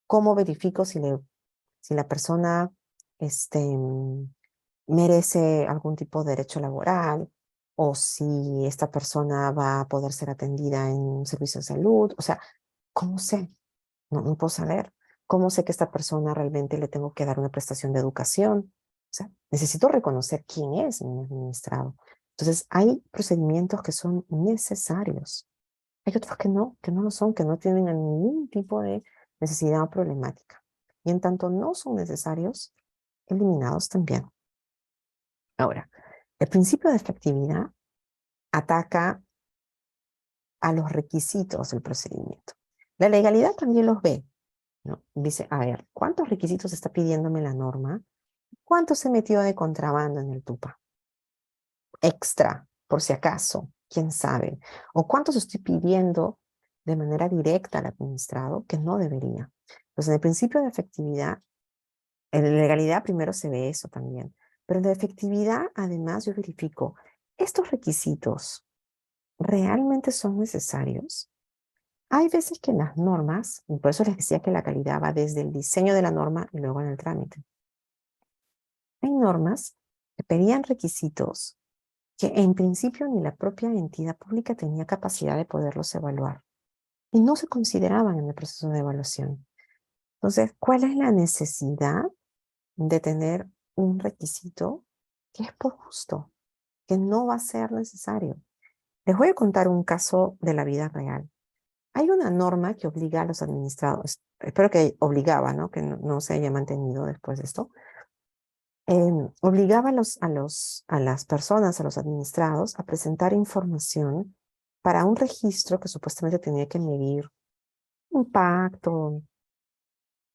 Speaker 2: ¿Cómo verifico si la persona merece algún tipo de derecho laboral o si esta persona va a poder ser atendida en un servicio de salud? O sea, ¿cómo sé? No puedo saber. ¿Cómo sé que esta persona realmente le tengo que dar una prestación de educación? O sea, necesito reconocer quién es mi administrado. Entonces, hay procedimientos que son necesarios. Hay otros que no lo son, que no tienen ningún tipo de necesidad o problemática. Y en tanto no son necesarios, eliminados también. Ahora, el principio de efectividad ataca a los requisitos del procedimiento. La legalidad también los ve, ¿no? Dice, a ver, ¿cuántos requisitos está pidiéndome la norma? ¿Cuánto se metió de contrabando en el TUPA? Extra, por si acaso, quién sabe. ¿O cuántos estoy pidiendo de manera directa al administrado que no debería? Entonces, en el principio de efectividad, en la legalidad primero se ve eso también. Pero la efectividad, además, yo verifico, ¿estos requisitos realmente son necesarios? Hay veces que las normas, y por eso les decía que la calidad va desde el diseño de la norma y luego en el trámite. Hay normas que pedían requisitos que en principio ni la propia entidad pública tenía capacidad de poderlos evaluar y no se consideraban en el proceso de evaluación. Entonces, ¿cuál es la necesidad de tener un requisito que es por gusto, que no va a ser necesario? Les voy a contar un caso de la vida real. Hay una norma que obliga a los administrados, espero que obligaba, ¿no? Que no se haya mantenido después de esto, obligaba a las personas, a los administrados, a presentar información para un registro que supuestamente tenía que medir impacto,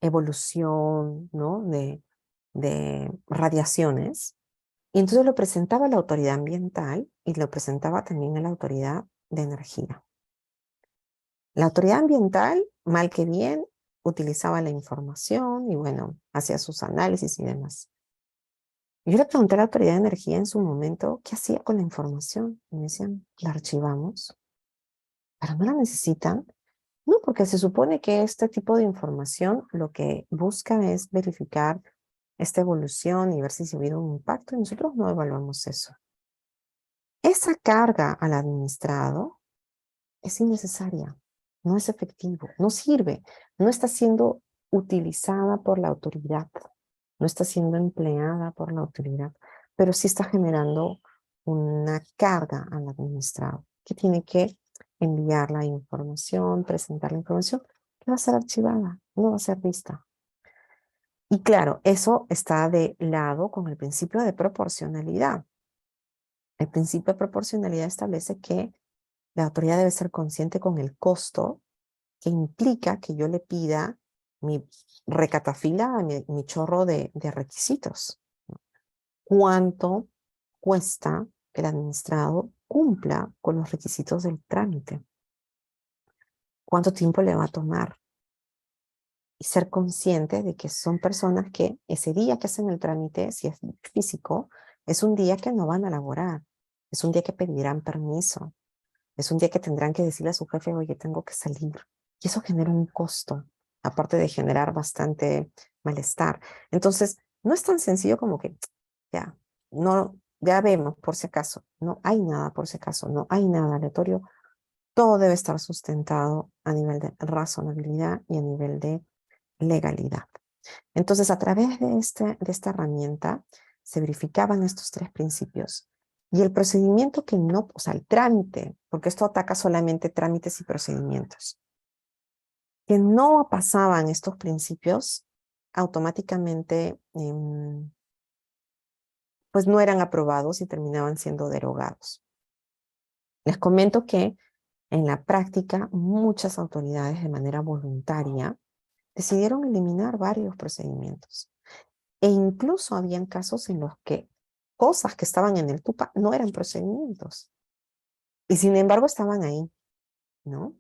Speaker 2: evolución, ¿no? de radiaciones. Y entonces lo presentaba a la autoridad ambiental y lo presentaba también a la autoridad de energía. La autoridad ambiental, mal que bien, utilizaba la información y bueno, hacía sus análisis y demás. Yo le pregunté a la autoridad de energía en su momento qué hacía con la información. Y me decían, la archivamos, pero no la necesitan. No, porque se supone que este tipo de información lo que busca es verificar esta evolución y ver si ha habido un impacto y nosotros no evaluamos eso. Esa carga al administrado es innecesaria, no es efectivo, no sirve, no está siendo utilizada por la autoridad, no está siendo empleada por la autoridad, pero sí está generando una carga al administrado que tiene que enviar la información, presentar la información, que va a ser archivada, no va a ser vista. Y claro, eso está de lado con el principio de proporcionalidad. El principio de proporcionalidad establece que la autoridad debe ser consciente con el costo que implica que yo le pida mi recatafila, mi chorro de requisitos. ¿Cuánto cuesta que el administrado cumpla con los requisitos del trámite? ¿Cuánto tiempo le va a tomar? Y ser consciente de que son personas que ese día que hacen el trámite, si es físico, es un día que no van a laborar, es un día que pedirán permiso, es un día que tendrán que decirle a su jefe, oye, tengo que salir. Y eso genera un costo, aparte de generar bastante malestar. Entonces, no es tan sencillo como que, ya, no, ya vemos por si acaso. No hay nada por si acaso, no hay nada aleatorio. Todo debe estar sustentado a nivel de razonabilidad y a nivel de legalidad. Entonces, a través de esta herramienta, se verificaban estos tres principios. Y el procedimiento que no, o sea, el trámite, porque esto ataca solamente trámites y procedimientos, que no pasaban estos principios, automáticamente, pues no eran aprobados y terminaban siendo derogados. Les comento que en la práctica, muchas autoridades de manera voluntaria decidieron eliminar varios procedimientos. E incluso habían casos en los que cosas que estaban en el TUPA no eran procedimientos. Y sin embargo estaban ahí, ¿no?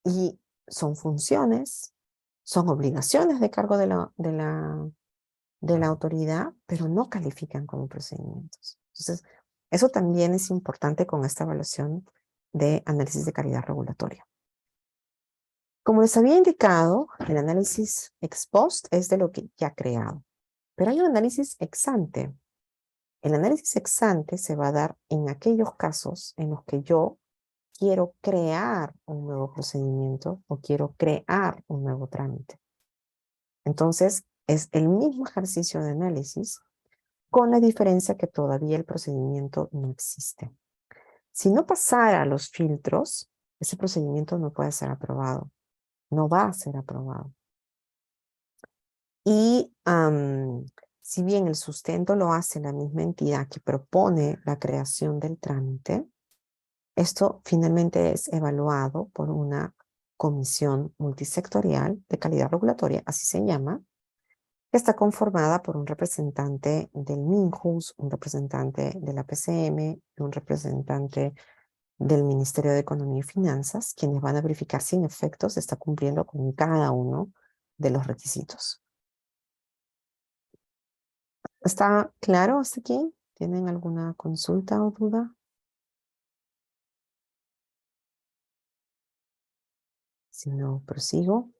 Speaker 2: Y son funciones, son obligaciones de cargo de la autoridad, pero no califican como procedimientos. Entonces, eso también es importante con esta evaluación de análisis de calidad regulatoria. Como les había indicado, el análisis ex post es de lo que ya ha creado, pero hay un análisis ex ante. El análisis ex ante se va a dar en aquellos casos en los que yo quiero crear un nuevo procedimiento o quiero crear un nuevo trámite. Entonces, es el mismo ejercicio de análisis con la diferencia que todavía el procedimiento no existe. Si no pasara los filtros, ese procedimiento no puede ser aprobado, no va a ser aprobado. Y si bien el sustento lo hace la misma entidad que propone la creación del trámite, esto finalmente es evaluado por una comisión multisectorial de calidad regulatoria, así se llama, que está conformada por un representante del MINJUS, un representante de la PCM y un representante del Ministerio de Economía y Finanzas, quienes van a verificar si en efecto se está cumpliendo con cada uno de los requisitos. ¿Está claro hasta aquí? ¿Tienen alguna consulta o duda? Si no, prosigo.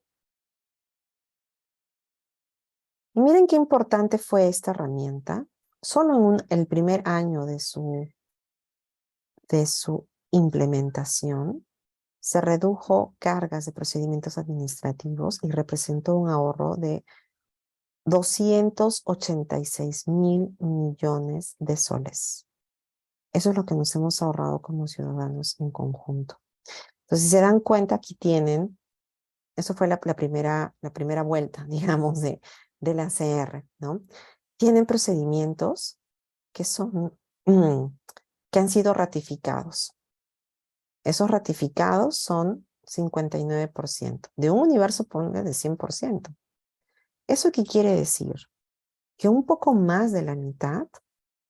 Speaker 2: Y miren qué importante fue esta herramienta. Solo en el primer año de su implementación, se redujo cargas de procedimientos administrativos y representó un ahorro de 286.000 millones de soles. Eso es lo que nos hemos ahorrado como ciudadanos en conjunto. Entonces, si se dan cuenta, aquí tienen, eso fue la primera vuelta, digamos, de la CR, ¿no? Tienen procedimientos que son, que han sido ratificados. Esos ratificados son 59%, de un universo de 100%. ¿Eso qué quiere decir? Que un poco más de la mitad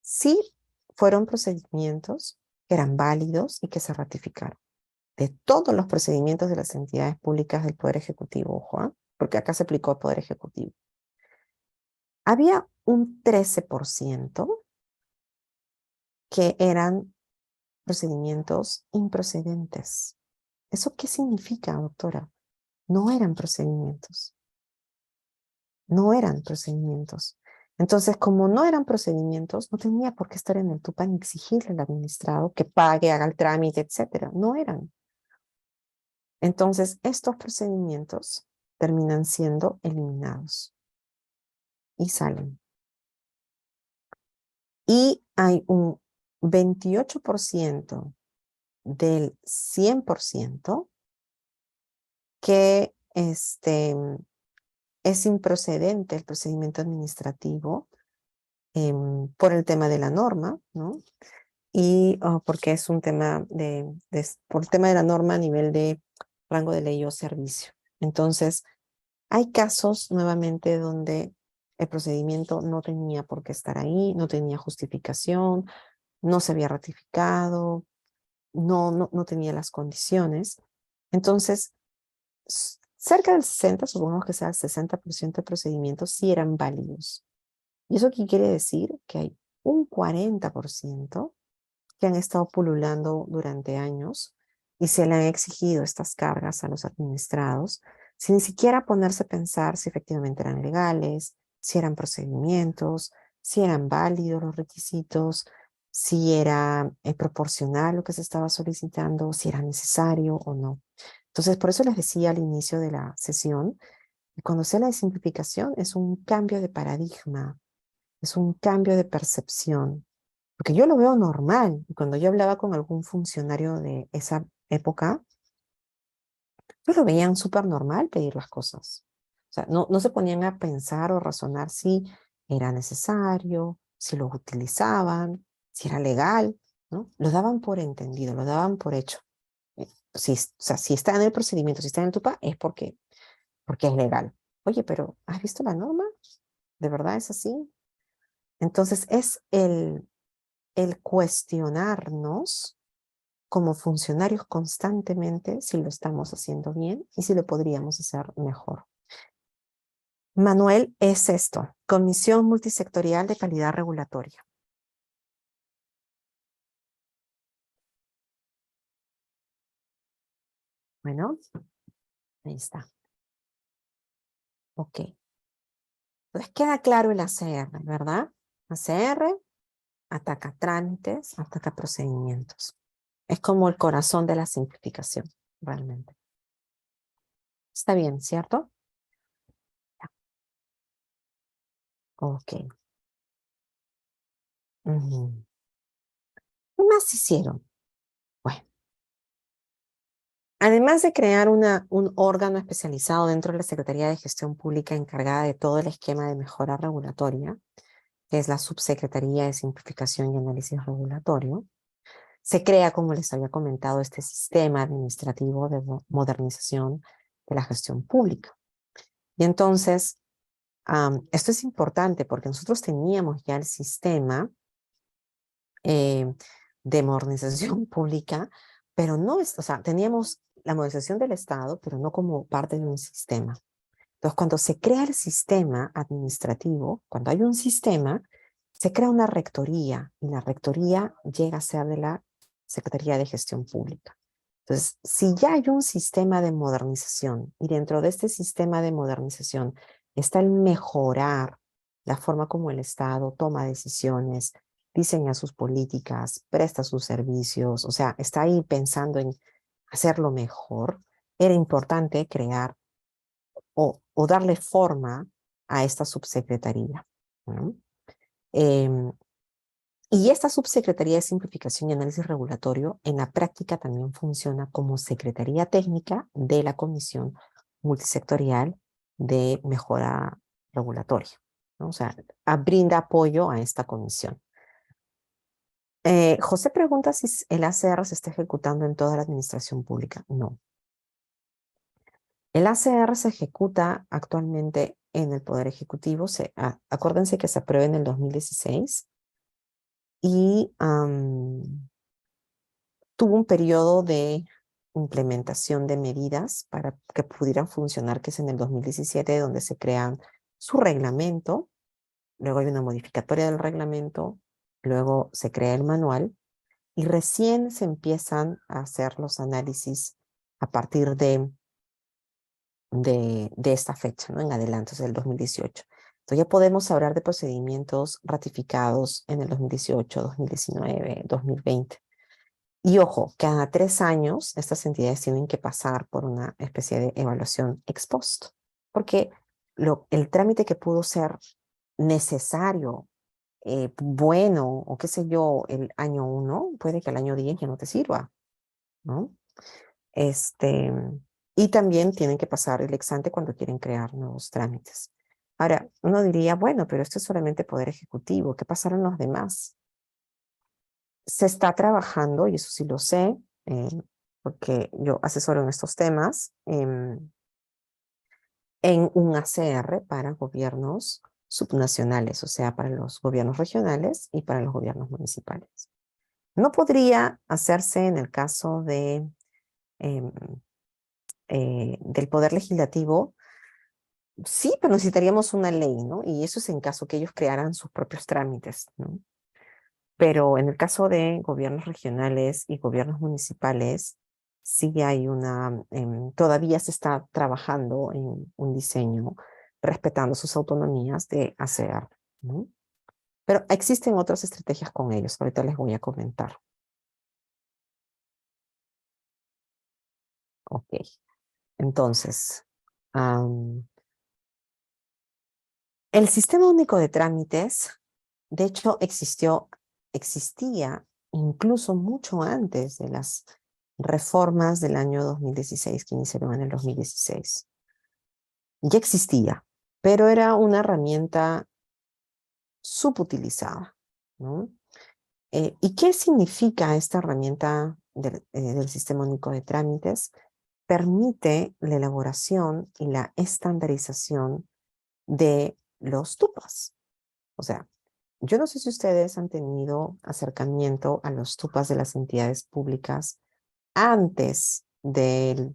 Speaker 2: sí fueron procedimientos que eran válidos y que se ratificaron. De todos los procedimientos de las entidades públicas del Poder Ejecutivo, ojo, ¿eh? Porque acá se aplicó el Poder Ejecutivo. Había un 13% que eran procedimientos improcedentes. ¿Eso qué significa, doctora? No eran procedimientos. No eran procedimientos. Entonces, como no eran procedimientos, no tenía por qué estar en el TUPA ni exigirle al administrado que pague, haga el trámite, etcétera. No eran. Entonces, estos procedimientos terminan siendo eliminados y salen. Y hay un 28% del 100% que es improcedente el procedimiento administrativo por el tema de la norma, ¿no? Y porque es un tema por el tema de la norma a nivel de rango de ley o servicio. Entonces, hay casos nuevamente donde el procedimiento no tenía por qué estar ahí, no tenía justificación, no se había ratificado, no tenía las condiciones. Entonces, cerca del 60, supongamos que sea el 60% de procedimientos sí eran válidos. ¿Y eso qué quiere decir? Que hay un 40% que han estado pululando durante años y se le han exigido estas cargas a los administrados sin ni siquiera ponerse a pensar si efectivamente eran legales, si eran procedimientos, si eran válidos los requisitos, si era proporcional lo que se estaba solicitando, si era necesario o no. Entonces, por eso les decía al inicio de la sesión, que cuando se habla de simplificación es un cambio de paradigma, es un cambio de percepción. Porque yo lo veo normal. Y cuando yo hablaba con algún funcionario de esa época, pues lo veían súper normal pedir las cosas. O sea, no se ponían a pensar o razonar si era necesario, si lo utilizaban, si era legal, ¿no? Lo daban por entendido, lo daban por hecho. O sea, si está en el procedimiento, si está en el TUPA, es porque es legal. Oye, pero ¿has visto la norma? ¿De verdad es así? Entonces es el cuestionarnos como funcionarios constantemente si lo estamos haciendo bien y si lo podríamos hacer mejor. Manuel, es esto, Comisión Multisectorial de Calidad Regulatoria. Bueno, ahí está. Ok. Entonces queda claro el ACR, ¿verdad? ACR ataca trámites, ataca procedimientos. Es como el corazón de la simplificación, realmente. Está bien, ¿cierto? Ok. ¿Qué más hicieron? Bueno, además de crear un órgano especializado dentro de la Secretaría de Gestión Pública encargada de todo el esquema de mejora regulatoria, que es la Subsecretaría de Simplificación y Análisis Regulatorio, se crea, como les había comentado, este sistema administrativo de modernización de la gestión pública. Y entonces, esto es importante porque nosotros teníamos ya el sistema de modernización pública, pero no es, o sea, teníamos la modernización del Estado, pero no como parte de un sistema. Entonces, cuando se crea el sistema administrativo, cuando hay un sistema, se crea una rectoría y la rectoría llega a ser de la Secretaría de Gestión Pública. Entonces, si ya hay un sistema de modernización y dentro de este sistema de modernización está el mejorar la forma como el Estado toma decisiones, diseña sus políticas, presta sus servicios, o sea, está ahí pensando en hacerlo mejor, era importante crear o darle forma a esta subsecretaría, ¿no? Em, y esta subsecretaría de Simplificación y Análisis Regulatorio en la práctica también funciona como Secretaría Técnica de la Comisión Multisectorial de Mejora Regulatoria, ¿no? O sea, brinda apoyo a esta comisión. José pregunta si el ACR se está ejecutando en toda la administración pública. No. El ACR se ejecuta actualmente en el Poder Ejecutivo. Acuérdense que se aprueba en el 2016 y tuvo un periodo de implementación de medidas para que pudieran funcionar, que es en el 2017, donde se crean su reglamento, luego hay una modificatoria del reglamento, luego se crea el manual y recién se empiezan a hacer los análisis a partir de esta fecha, ¿no? En adelante, o sea, el 2018. Entonces ya podemos hablar de procedimientos ratificados en el 2018, 2019, 2020. Y ojo, cada 3 años estas entidades tienen que pasar por una especie de evaluación ex post, porque el trámite que pudo ser necesario, bueno, o qué sé yo, el año 1, puede que el año 10 ya no te sirva, ¿no? Y también tienen que pasar el ex ante cuando quieren crear nuevos trámites. Ahora, uno diría, bueno, pero esto es solamente Poder Ejecutivo, ¿qué pasaron los demás? Se está trabajando, y eso sí lo sé, porque yo asesoro en estos temas, en un ACR para gobiernos subnacionales, o sea, para los gobiernos regionales y para los gobiernos municipales. No podría hacerse en el caso em, del Poder Legislativo. Sí, pero necesitaríamos una ley, ¿no? Y eso es en caso que ellos crearan sus propios trámites, ¿no? Pero en el caso de gobiernos regionales y gobiernos municipales, sí hay todavía se está trabajando en un diseño respetando sus autonomías de hacer, ¿no? Pero existen otras estrategias con ellos, ahorita les voy a comentar. Ok, entonces, el Sistema Único de Trámites, de hecho, existía incluso mucho antes de las reformas del año 2016 que iniciaron en el 2016. Ya existía, pero era una herramienta subutilizada, ¿no? ¿Y qué significa esta herramienta del Sistema Único de Trámites? Permite la elaboración y la estandarización de los TUPAS. O sea, yo no sé si ustedes han tenido acercamiento a los TUPAS de las entidades públicas antes del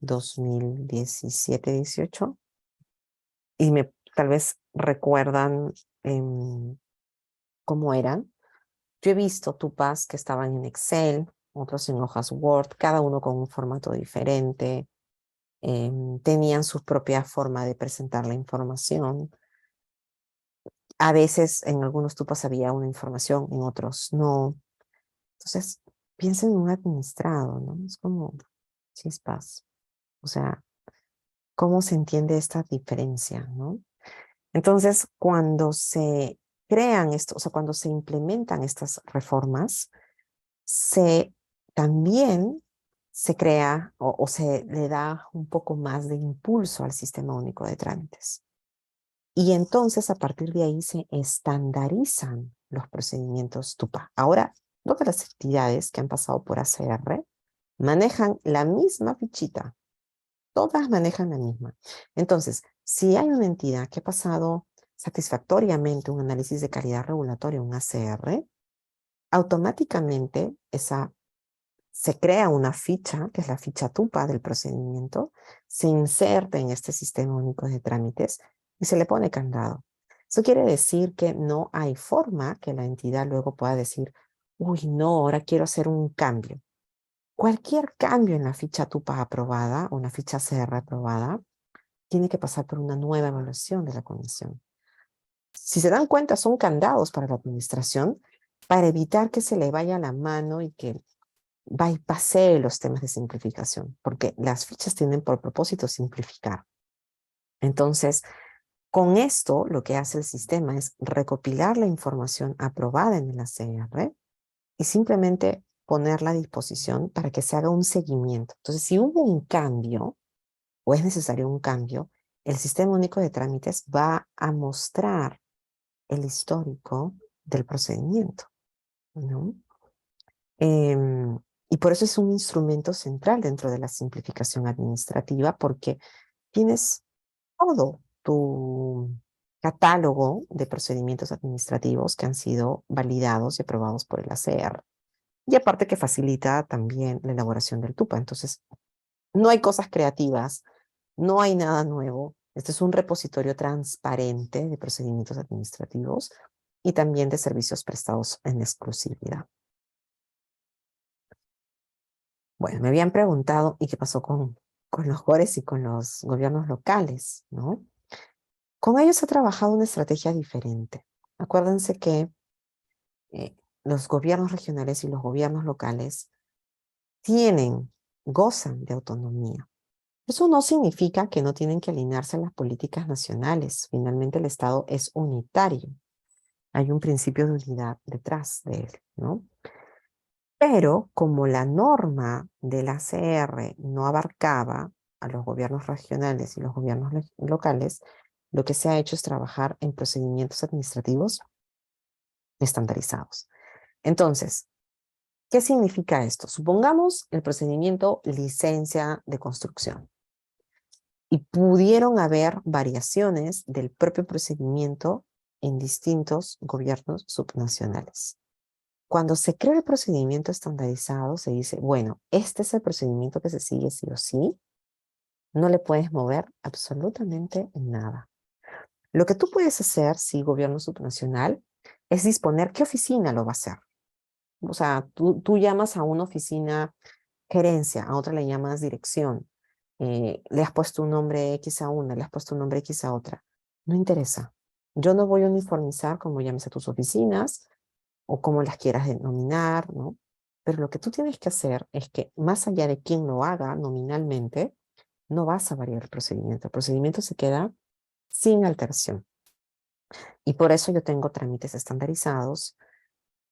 Speaker 2: 2017-18 y tal vez recuerdan cómo eran. Yo he visto TUPAS que estaban en Excel, otros en hojas Word, cada uno con un formato diferente, tenían su propia forma de presentar la información. A veces en algunos TUPAS había una información, en otros no. Entonces, piensen en un administrado, ¿no? Es como chispas. O sea, ¿cómo se entiende esta diferencia, no? Entonces, cuando se crean esto, o sea, cuando se implementan estas reformas, también se crea o se le da un poco más de impulso al Sistema Único de Trámites. Y entonces, a partir de ahí, se estandarizan los procedimientos TUPA. Ahora, todas las entidades que han pasado por ACR manejan la misma fichita. Todas manejan la misma. Entonces, si hay una entidad que ha pasado satisfactoriamente un análisis de calidad regulatoria, un ACR, automáticamente se crea una ficha, que es la ficha TUPA del procedimiento, se inserta en este Sistema Único de Trámites y se le pone candado. Eso quiere decir que no hay forma que la entidad luego pueda decir, uy, no, ahora quiero hacer un cambio. Cualquier cambio en la ficha TUPA aprobada o en la ficha CR aprobada tiene que pasar por una nueva evaluación de la comisión. Si se dan cuenta, son candados para la administración para evitar que se le vaya la mano y que bypassee los temas de simplificación, porque las fichas tienen por propósito simplificar. Entonces, con esto, lo que hace el sistema es recopilar la información aprobada en el ACR y simplemente ponerla a disposición para que se haga un seguimiento. Entonces, si hubo un cambio o es necesario un cambio, el Sistema Único de Trámites va a mostrar el histórico del procedimiento, ¿no? Y por eso es un instrumento central dentro de la simplificación administrativa, porque tienes todo tu catálogo de procedimientos administrativos que han sido validados y aprobados por el ACR. Y aparte que facilita también la elaboración del TUPA. Entonces, no hay cosas creativas, no hay nada nuevo. Este es un repositorio transparente de procedimientos administrativos y también de servicios prestados en exclusividad. Bueno, me habían preguntado, ¿y qué pasó con los GORES y con los gobiernos locales, ¿no? Con ellos se ha trabajado una estrategia diferente. Acuérdense que eh, los gobiernos regionales y los gobiernos locales gozan de autonomía. Eso no significa que no tienen que alinearse a las políticas nacionales. Finalmente el Estado es unitario. Hay un principio de unidad detrás de él, ¿no? Pero como la norma del ACR no abarcaba a los gobiernos regionales y los gobiernos locales, lo que se ha hecho es trabajar en procedimientos administrativos estandarizados. Entonces, ¿qué significa esto? Supongamos el procedimiento licencia de construcción y pudieron haber variaciones del propio procedimiento en distintos gobiernos subnacionales. Cuando se crea el procedimiento estandarizado, se dice, bueno, este es el procedimiento que se sigue sí o sí, no le puedes mover absolutamente nada. Lo que tú puedes hacer, si gobierno subnacional, es disponer qué oficina lo va a hacer. O sea, tú llamas a una oficina gerencia, a otra le llamas dirección, le has puesto un nombre X a una, le has puesto un nombre X a otra. No interesa. Yo no voy a uniformizar cómo llames a tus oficinas o cómo las quieras denominar, ¿no? Pero lo que tú tienes que hacer es que más allá de quién lo haga nominalmente, no vas a variar el procedimiento. El procedimiento se queda sin alteración. Y por eso yo tengo trámites estandarizados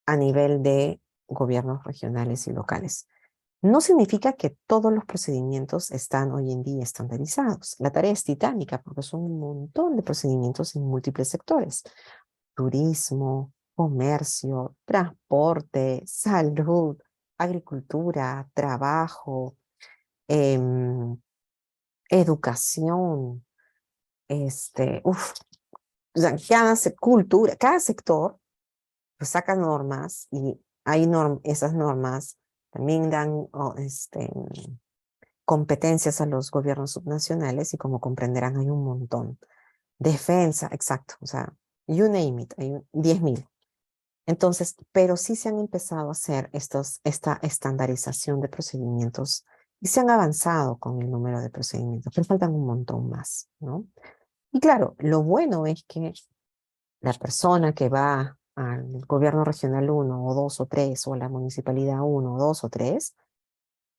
Speaker 2: a nivel de gobiernos regionales y locales. No significa que todos los procedimientos están hoy en día estandarizados. La tarea es titánica porque son un montón de procedimientos en múltiples sectores. Turismo, comercio, transporte, salud, agricultura, trabajo, educación, o sea, cultura, cada sector pues saca normas y esas normas también dan competencias a los gobiernos subnacionales y como comprenderán hay un montón. Defensa, exacto, o sea, you name it, hay 10.000. Entonces, pero sí se han empezado a hacer esta estandarización de procedimientos y se han avanzado con el número de procedimientos, pero faltan un montón más, ¿no? Y claro, lo bueno es que la persona que va al gobierno regional 1 o 2 o 3 o a la municipalidad 1 o 2 o 3,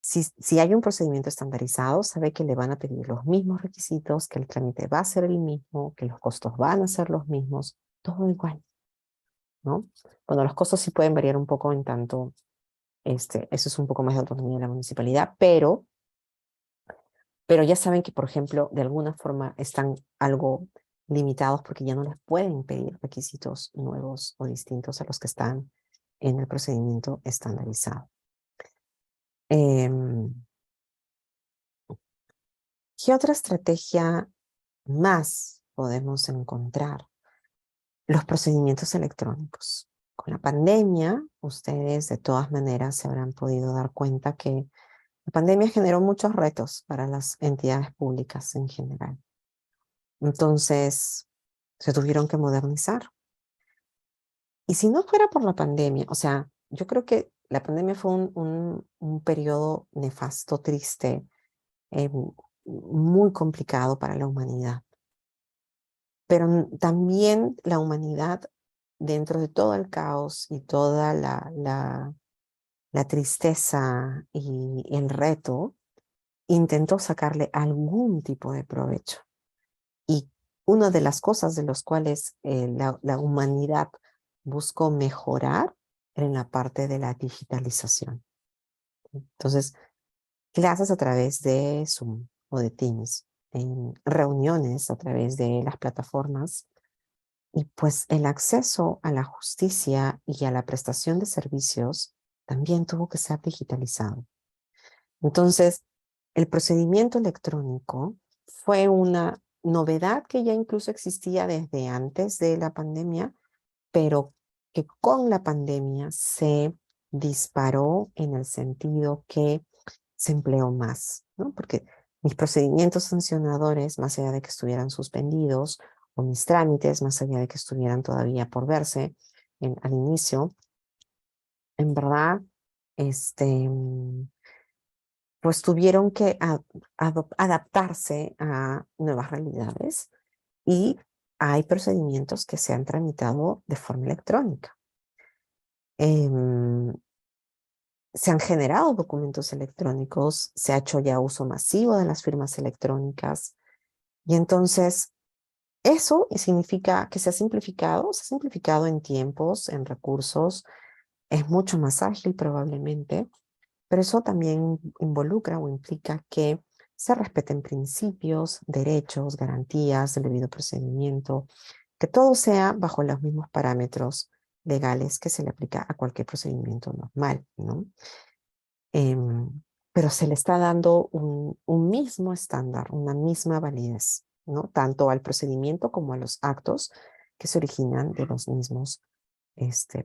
Speaker 2: si hay un procedimiento estandarizado, sabe que le van a pedir los mismos requisitos, que el trámite va a ser el mismo, que los costos van a ser los mismos, todo igual, ¿no? Bueno, los costos sí pueden variar un poco en tanto, eso es un poco más de autonomía de la municipalidad, pero ya saben que, por ejemplo, de alguna forma están algo limitados porque ya no les pueden pedir requisitos nuevos o distintos a los que están en el procedimiento estandarizado. ¿Qué otra estrategia más podemos encontrar? Los procedimientos electrónicos. Con la pandemia, ustedes de todas maneras se habrán podido dar cuenta que la pandemia generó muchos retos para las entidades públicas en general. Entonces, se tuvieron que modernizar. Y si no fuera por la pandemia, o sea, yo creo que la pandemia fue un periodo nefasto, triste, eh, muy complicado para la humanidad. Pero también la humanidad, dentro de todo el caos y toda la tristeza y el reto, intentó sacarle algún tipo de provecho. Y una de las cosas de las cuales la humanidad buscó mejorar era en la parte de la digitalización. Entonces, clases a través de Zoom o de Teams, en reuniones a través de las plataformas, y pues el acceso a la justicia y a la prestación de servicios también tuvo que ser digitalizado. Entonces, el procedimiento electrónico fue una novedad que ya incluso existía desde antes de la pandemia, pero que con la pandemia se disparó en el sentido que se empleó más, ¿no? Porque mis procedimientos sancionadores, más allá de que estuvieran suspendidos, o mis trámites, más allá de que estuvieran todavía por verse al inicio, en verdad, pues tuvieron que adaptarse a nuevas realidades y hay procedimientos que se han tramitado de forma electrónica. Em, Se han generado documentos electrónicos, se ha hecho ya uso masivo de las firmas electrónicas y entonces eso significa que se ha simplificado en tiempos, en recursos, es mucho más ágil probablemente, pero eso también involucra o implica que se respeten principios, derechos, garantías del debido procedimiento, que todo sea bajo los mismos parámetros legales que se le aplica a cualquier procedimiento normal, ¿no? Pero se le está dando un mismo estándar, una misma validez, ¿no? Tanto al procedimiento como a los actos que se originan de los mismos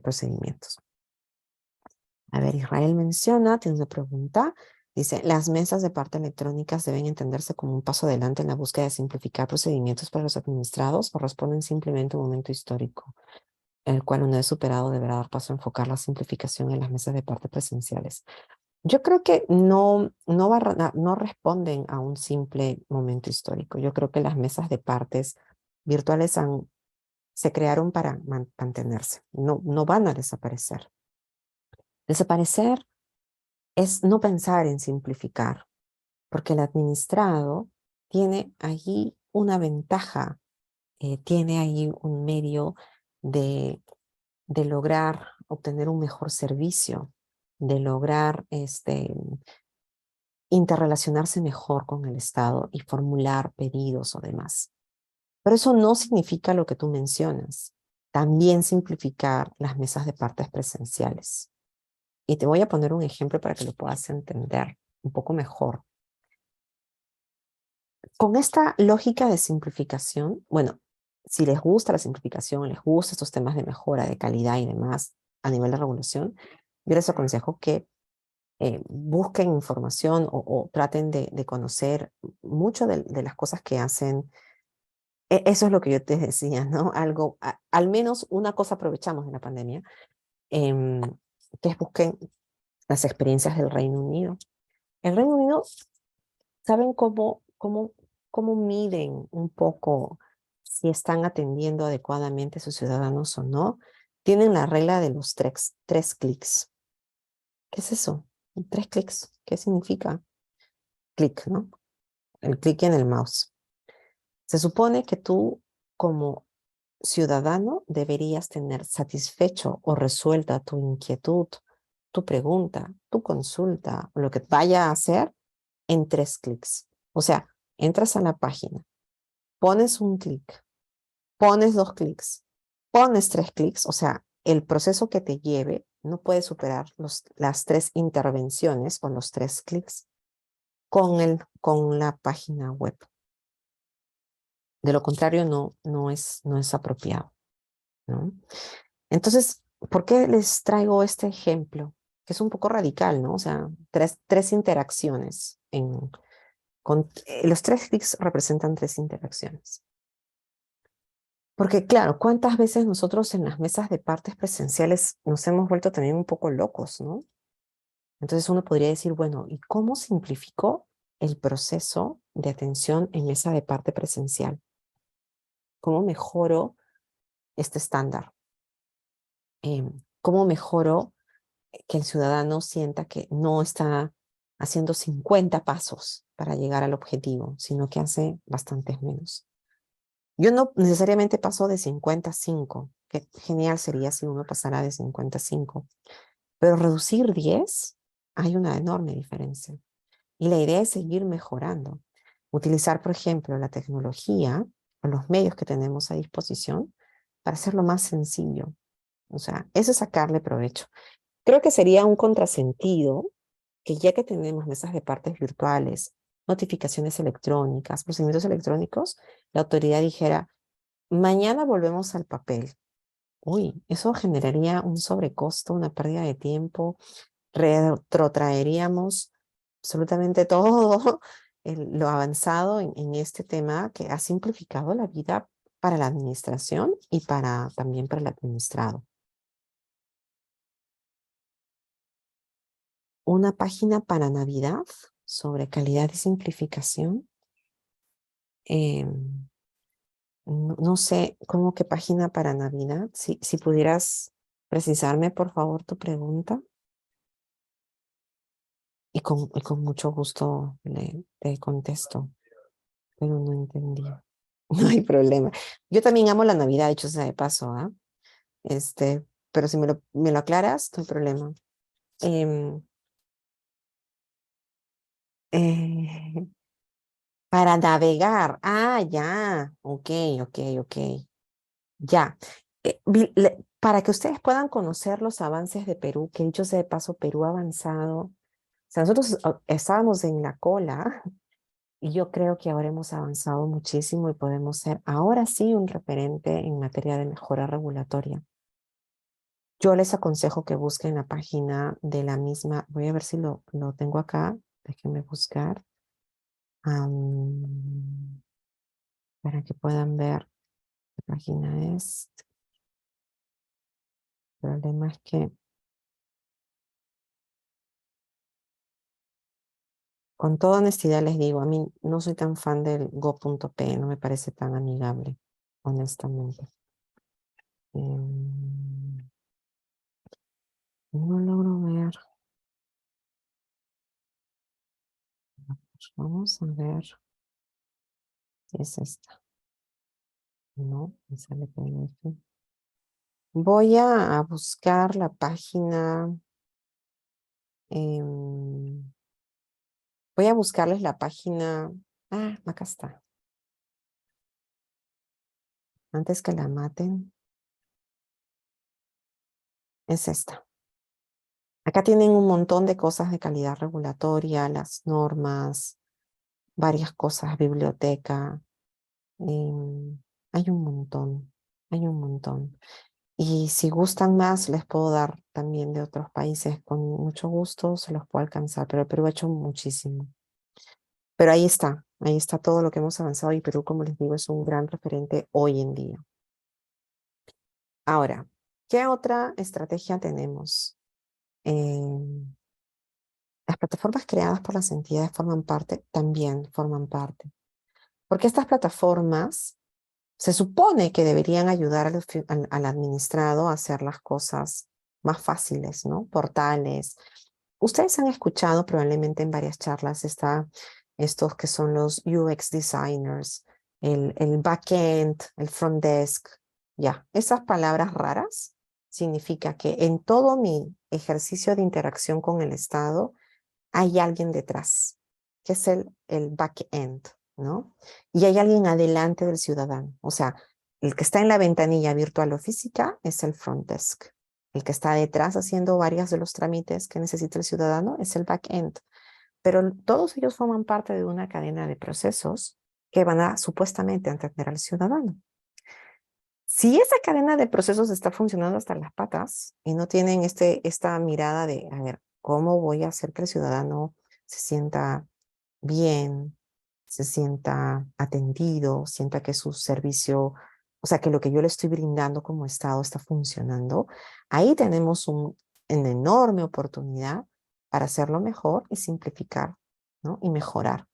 Speaker 2: procedimientos. A ver, Israel menciona, tiene una pregunta, dice, las mesas de parte electrónicas deben entenderse como un paso adelante en la búsqueda de simplificar procedimientos para los administrados o responden simplemente a un momento histórico, el cual una vez superado deberá dar paso a enfocar la simplificación en las mesas de parte presenciales. Yo creo que no responden a un simple momento histórico. Yo creo que las mesas de partes virtuales se crearon para mantenerse, no van a desaparecer. Desaparecer es no pensar en simplificar, porque el administrado tiene allí una ventaja, tiene ahí un medio de, de lograr obtener un mejor servicio, de lograr interrelacionarse mejor con el Estado y formular pedidos o demás. Pero eso no significa lo que tú mencionas. También simplificar las mesas de partes presenciales. Y te voy a poner un ejemplo para que lo puedas entender un poco mejor. Con esta lógica de simplificación, bueno, si les gusta la simplificación, les gustan estos temas de mejora, de calidad y demás a nivel de regulación, yo les aconsejo que busquen información o traten de conocer mucho de las cosas que hacen. Eso es lo que yo te decía, ¿no? Algo, al menos una cosa aprovechamos de la pandemia, em, que es busquen las experiencias del Reino Unido. El Reino Unido, ¿saben cómo miden un poco si están atendiendo adecuadamente a sus ciudadanos o no? Tienen la regla de los tres clics. ¿Qué es eso? 3 clics. ¿Qué significa? Clic, ¿no? El clic en el mouse. Se supone que tú, como ciudadano, deberías tener satisfecho o resuelta tu inquietud, tu pregunta, tu consulta, o lo que vaya a hacer en 3 clics. O sea, entras a la página, pones un clic, pones 2 clics, pones 3 clics, o sea, el proceso que te lleve no puede superar las 3 intervenciones o los 3 clics con la página web. De lo contrario, no es apropiado, ¿no? Entonces, ¿por qué les traigo este ejemplo? Que es un poco radical, ¿no? O sea, tres interacciones. Los 3 clics representan 3 interacciones. Porque claro, ¿cuántas veces nosotros en las mesas de partes presenciales nos hemos vuelto también un poco locos, ¿no? Entonces uno podría decir, bueno, ¿y cómo simplificó el proceso de atención en mesa de parte presencial? ¿Cómo mejoro este estándar? ¿Cómo mejoro que el ciudadano sienta que no está haciendo 50 pasos para llegar al objetivo, sino que hace bastantes menos? Yo no necesariamente paso de 50 a 5, que genial sería si uno pasara de 50 a 5, pero reducir 10, hay una enorme diferencia. Y la idea es seguir mejorando. Utilizar, por ejemplo, la tecnología o los medios que tenemos a disposición para hacerlo más sencillo. O sea, eso es sacarle provecho. Creo que sería un contrasentido que ya que tenemos mesas de partes virtuales, notificaciones electrónicas, procedimientos electrónicos, la autoridad dijera, mañana volvemos al papel. Uy, eso generaría un sobrecosto, una pérdida de tiempo, retrotraeríamos absolutamente todo lo avanzado en este tema que ha simplificado la vida para la administración y también para el administrado. Una página para Navidad sobre calidad y simplificación. No sé cómo qué página para Navidad. Si pudieras precisarme, por favor, tu pregunta. Y con mucho gusto te contesto, pero no entendí. No hay problema. Yo también amo la Navidad, dicho sea de paso, ¿ah? Pero si me lo aclaras, no hay problema. Em, eh, para navegar. Ah, ya. Ok, ok, ok. Ya. Para que ustedes puedan conocer los avances de Perú, que dicho sea de paso, Perú ha avanzado. O sea, nosotros estábamos en la cola. Y yo creo que ahora hemos avanzado muchísimo y podemos ser ahora sí un referente en materia de mejora regulatoria. Yo les aconsejo que busquen la página de la misma. Voy a ver si lo tengo acá. Déjenme buscar. am, para que puedan ver qué página es. El problema es que, con toda honestidad les digo, a mí no soy tan fan del go.p, no me parece tan amigable, honestamente. Em, no logro ver. Vamos a ver si es esta. No, me sale PDF. Voy a buscar la página. em, Voy a buscarles la página. Ah, acá está. Antes que la maten. Es esta. Acá tienen un montón de cosas de calidad regulatoria, las normas, varias cosas, biblioteca. Hay un montón, hay un montón. Y si gustan más, les puedo dar también de otros países. Con mucho gusto se los puedo alcanzar, pero el Perú ha hecho muchísimo. Pero ahí está todo lo que hemos avanzado y Perú, como les digo, es un gran referente hoy en día. Ahora, ¿qué otra estrategia tenemos? Las plataformas creadas por las entidades también forman parte, porque estas plataformas se supone que deberían ayudar al administrado a hacer las cosas más fáciles, ¿no? Portales. Ustedes han escuchado probablemente en varias charlas estos que son los UX designers, el backend, el front desk. Ya, esas palabras raras significa que en todo mi ejercicio de interacción con el Estado hay alguien detrás, que es el back-end, ¿no? Y hay alguien adelante del ciudadano. O sea, el que está en la ventanilla virtual o física es el front desk. El que está detrás haciendo varios de los trámites que necesita el ciudadano es el back-end. Pero todos ellos forman parte de una cadena de procesos que van a supuestamente atender al ciudadano. Si esa cadena de procesos está funcionando hasta las patas y no tienen esta mirada de, a ver, ¿cómo voy a hacer que el ciudadano se sienta bien, se sienta atendido, sienta que su servicio o sea, que lo que yo le estoy brindando como Estado está funcionando, ahí tenemos una enorme oportunidad para hacerlo mejor y simplificar, ¿no? Y mejorar.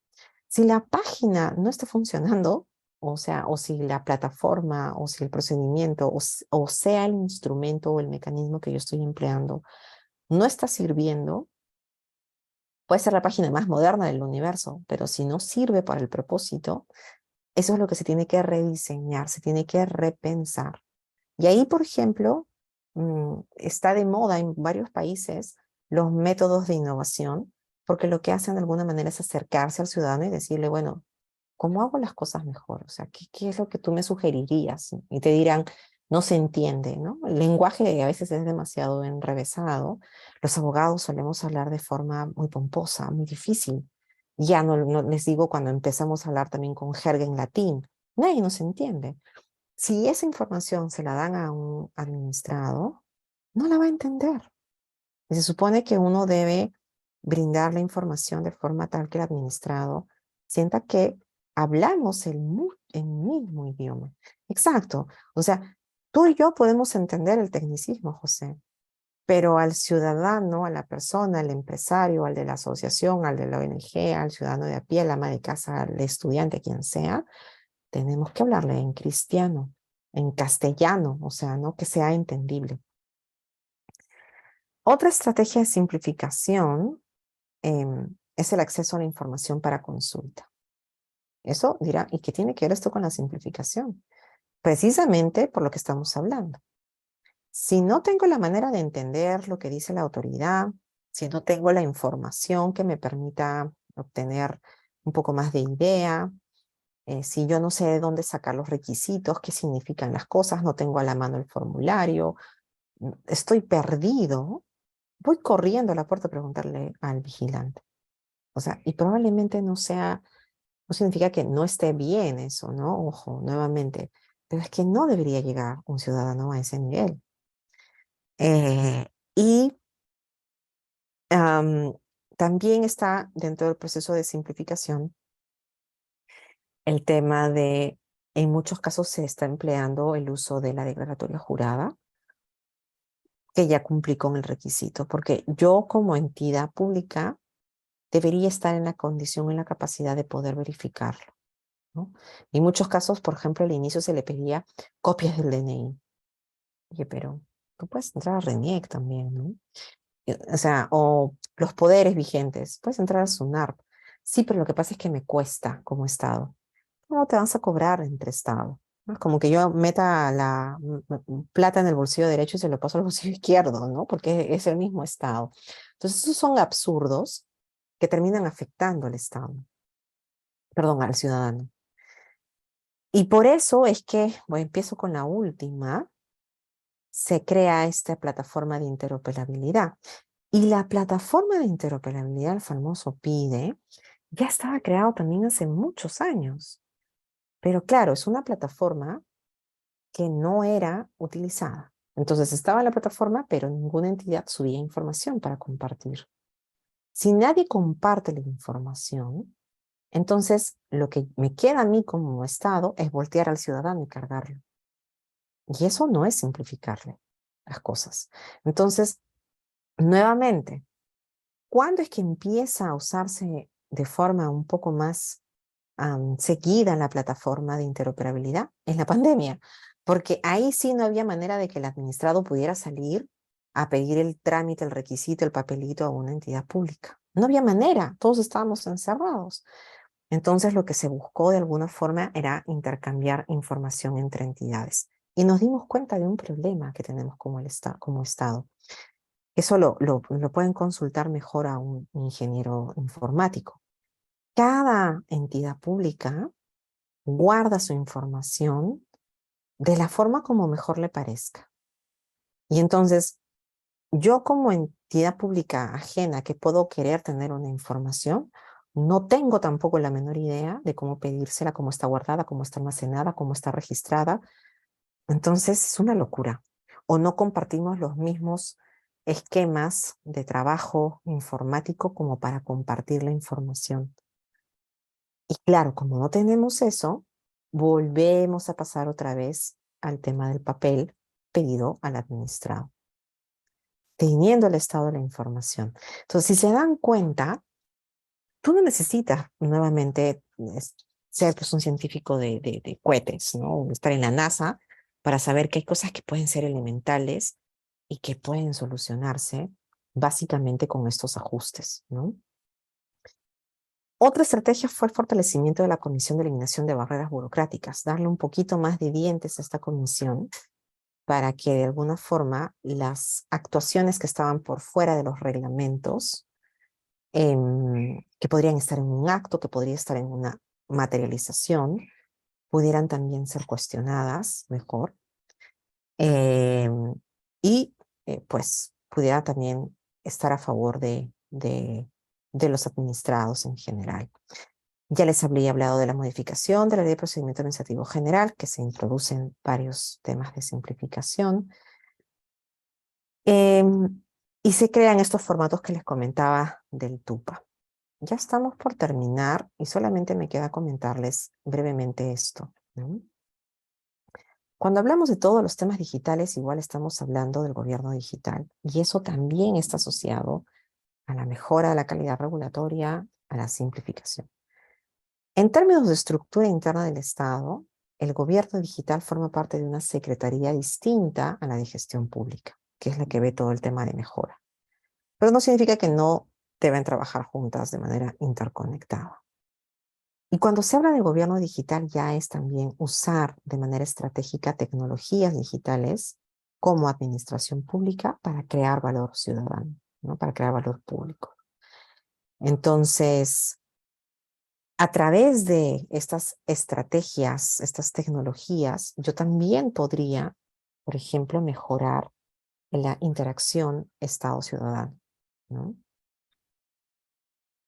Speaker 2: Si la página no está funcionando, o sea, o si la plataforma, o si el procedimiento, o sea el instrumento o el mecanismo que yo estoy empleando, no está sirviendo, puede ser la página más moderna del universo, pero si no sirve para el propósito, eso es lo que se tiene que rediseñar, se tiene que repensar. Y ahí, por ejemplo, está de moda en varios países los métodos de innovación, porque lo que hacen de alguna manera es acercarse al ciudadano y decirle, bueno, ¿cómo hago las cosas mejor? O sea, ¿qué es lo que tú me sugerirías? Y te dirán, no se entiende, ¿no? El lenguaje a veces es demasiado enrevesado. Los abogados solemos hablar de forma muy pomposa, muy difícil. Ya no les digo cuando empezamos a hablar también con jerga en latín. Nadie nos entiende. Si esa información se la dan a un administrado, no la va a entender. Y se supone que uno debe brindar la información de forma tal que el administrado sienta que hablamos el mismo idioma. Exacto. O sea, tú y yo podemos entender el tecnicismo, José, pero al ciudadano, a la persona, al empresario, al de la asociación, al de la ONG, al ciudadano de a pie, al ama de casa, al estudiante, quien sea, tenemos que hablarle en cristiano, en castellano, o sea, no que sea entendible. Otra estrategia de simplificación es el acceso a la información para consulta. Eso dirá, ¿y qué tiene que ver esto con la simplificación? Precisamente por lo que estamos hablando. Si no tengo la manera de entender lo que dice la autoridad, si no tengo la información que me permita obtener un poco más de idea, si yo no sé de dónde sacar los requisitos, qué significan las cosas, no tengo a la mano el formulario, estoy perdido, voy corriendo a la puerta a preguntarle al vigilante. O sea, y probablemente no significa que no esté bien eso, ¿no? Ojo, nuevamente, pero es que no debería llegar un ciudadano a ese nivel. Y también está dentro del proceso de simplificación el tema de, en muchos casos se está empleando el uso de la declaratoria jurada, que ya cumplí con el requisito, porque yo como entidad pública debería estar en la condición, en la capacidad de poder verificarlo, ¿no? En muchos casos, por ejemplo, al inicio se le pedía copias del DNI. Oye, pero tú puedes entrar a RENIEC también, ¿no? O sea, o los poderes vigentes, puedes entrar a SUNARP. Sí, pero lo que pasa es que me cuesta como Estado. ¿Cómo te vas a cobrar entre Estado? ¿No? Como que yo meta la plata en el bolsillo derecho y se lo paso al bolsillo izquierdo, ¿no? Porque es el mismo Estado. Entonces, esos son absurdos que terminan afectando al Estado, perdón, al ciudadano. Y por eso es que, bueno, empiezo con la última, se crea esta plataforma de interoperabilidad. Y la plataforma de interoperabilidad, el famoso PIDE, ya estaba creado también hace muchos años. Pero claro, es una plataforma que no era utilizada. Entonces estaba la plataforma, pero ninguna entidad subía información para compartir. Si nadie comparte la información, entonces lo que me queda a mí como Estado es voltear al ciudadano y cargarlo. Y eso no es simplificarle las cosas. Entonces, nuevamente, ¿cuándo es que empieza a usarse de forma un poco más seguida la plataforma de interoperabilidad? En la pandemia, porque ahí sí no había manera de que el administrado pudiera salir a pedir el trámite, el requisito, el papelito a una entidad pública. No había manera, todos estábamos encerrados. Entonces lo que se buscó de alguna forma era intercambiar información entre entidades. Y nos dimos cuenta de un problema que tenemos como Estado. Eso lo pueden consultar mejor a un ingeniero informático. Cada entidad pública guarda su información de la forma como mejor le parezca. Y entonces, yo como entidad pública ajena que puedo querer tener una información, no tengo tampoco la menor idea de cómo pedírsela, cómo está guardada, cómo está almacenada, cómo está registrada. Entonces, es una locura. O no compartimos los mismos esquemas de trabajo informático como para compartir la información. Y claro, como no tenemos eso, volvemos a pasar otra vez al tema del papel pedido al administrado, teniendo el estado de la información. Entonces, si se dan cuenta, tú no necesitas nuevamente ser pues, un científico de cohetes, ¿no? Estar en la NASA para saber que hay cosas que pueden ser elementales y que pueden solucionarse básicamente con estos ajustes, ¿no? Otra estrategia fue el fortalecimiento de la Comisión de Eliminación de Barreras Burocráticas, darle un poquito más de dientes a esta comisión para que de alguna forma las actuaciones que estaban por fuera de los reglamentos, que podrían estar en un acto, que podría estar en una materialización, pudieran también ser cuestionadas mejor y pues pudiera también estar a favor de los administrados en general. Ya les había hablado de la modificación de la Ley de Procedimiento Administrativo General, que se introducen varios temas de simplificación. Y se crean estos formatos que les comentaba del TUPA. Ya estamos por terminar y solamente me queda comentarles brevemente esto, ¿no? Cuando hablamos de todos los temas digitales, igual estamos hablando del gobierno digital y eso también está asociado a la mejora de la calidad regulatoria, a la simplificación. En términos de estructura interna del Estado, el gobierno digital forma parte de una secretaría distinta a la de gestión pública, que es la que ve todo el tema de mejora. Pero no significa que no deben trabajar juntas de manera interconectada. Y cuando se habla de gobierno digital ya es también usar de manera estratégica tecnologías digitales como administración pública para crear valor ciudadano, ¿no? Para crear valor público. Entonces, a través de estas estrategias, estas tecnologías, yo también podría, por ejemplo, mejorar la interacción Estado-ciudadano, ¿no?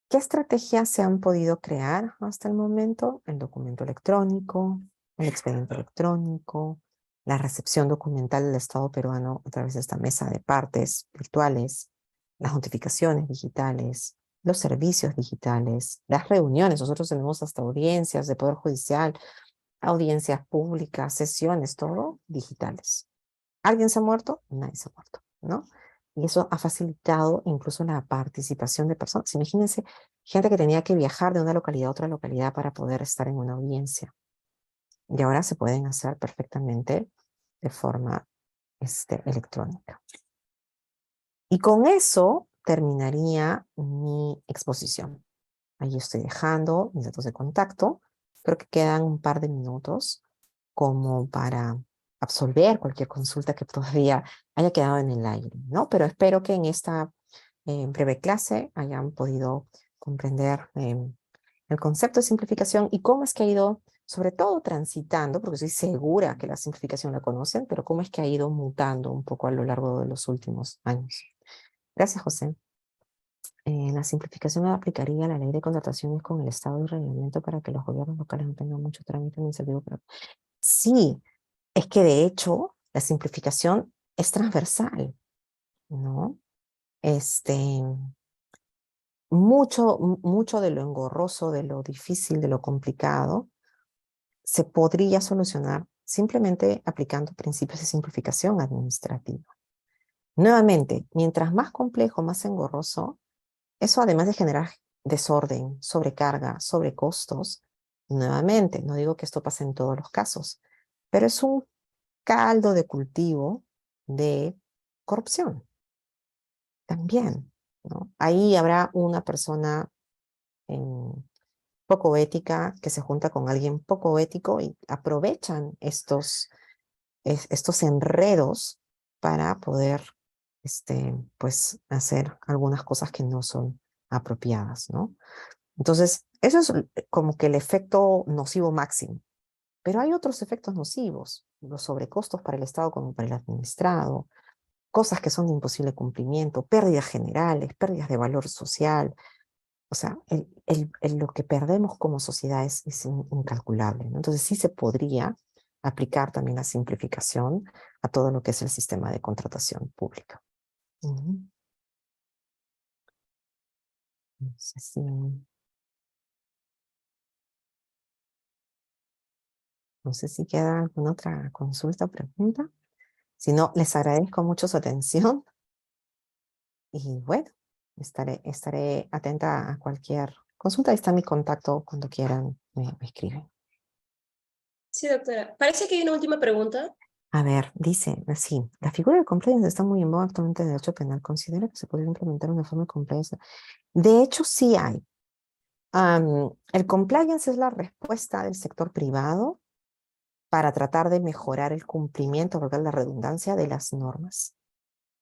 Speaker 2: ¿Qué estrategias se han podido crear hasta el momento? El documento electrónico, el expediente electrónico, la recepción documental del Estado peruano a través de esta mesa de partes virtuales, las notificaciones digitales, los servicios digitales, las reuniones. Nosotros tenemos hasta audiencias de Poder Judicial, audiencias públicas, sesiones, todo digitales. ¿Alguien se ha muerto? Nadie se ha muerto, ¿no? Y eso ha facilitado incluso la participación de personas. Imagínense gente que tenía que viajar de una localidad a otra localidad para poder estar en una audiencia. Y ahora se pueden hacer perfectamente de forma electrónica. Y con eso terminaría mi exposición. Ahí estoy dejando mis datos de contacto. Creo que quedan un par de minutos como para absolver cualquier consulta que todavía haya quedado en el aire, ¿no? Pero espero que en esta breve clase hayan podido comprender el concepto de simplificación y cómo es que ha ido, sobre todo transitando, porque estoy segura que la simplificación la conocen, pero cómo es que ha ido mutando un poco a lo largo de los últimos años. Gracias, José. La simplificación aplicaría la ley de contrataciones con el Estado y reglamento para que los gobiernos locales no tengan mucho trámite administrativo. Sí, es que de hecho la simplificación es transversal, ¿no? Mucho de lo engorroso, de lo difícil, de lo complicado, se podría solucionar simplemente aplicando principios de simplificación administrativa. Nuevamente, mientras más complejo, más engorroso, eso además de generar desorden, sobrecarga, sobrecostos, nuevamente, no digo que esto pase en todos los casos, pero es un caldo de cultivo de corrupción también, ¿no? Ahí habrá una persona poco ética que se junta con alguien poco ético y aprovechan estos enredos para poder pues, hacer algunas cosas que no son apropiadas, ¿no? Entonces, eso es como que el efecto nocivo máximo. Pero hay otros efectos nocivos, los sobrecostos para el Estado como para el administrado, cosas que son de imposible cumplimiento, pérdidas generales, pérdidas de valor social. O sea, lo que perdemos como sociedad es incalculable, ¿no? Entonces sí se podría aplicar también la simplificación a todo lo que es el sistema de contratación pública. Ujú. No sé si No sé si queda alguna otra consulta o pregunta. Si no, les agradezco mucho su atención y bueno, estaré atenta a cualquier consulta. Ahí está mi contacto, cuando quieran me escriben.
Speaker 1: Sí, doctora. Parece que hay una última pregunta.
Speaker 2: A ver, dice así, la figura de compliance está muy en moda actualmente en el derecho penal. ¿Considera que se podría implementar una forma de compliance? De hecho, sí hay. El compliance es la respuesta del sector privado para tratar de mejorar el cumplimiento, porque es la redundancia de las normas.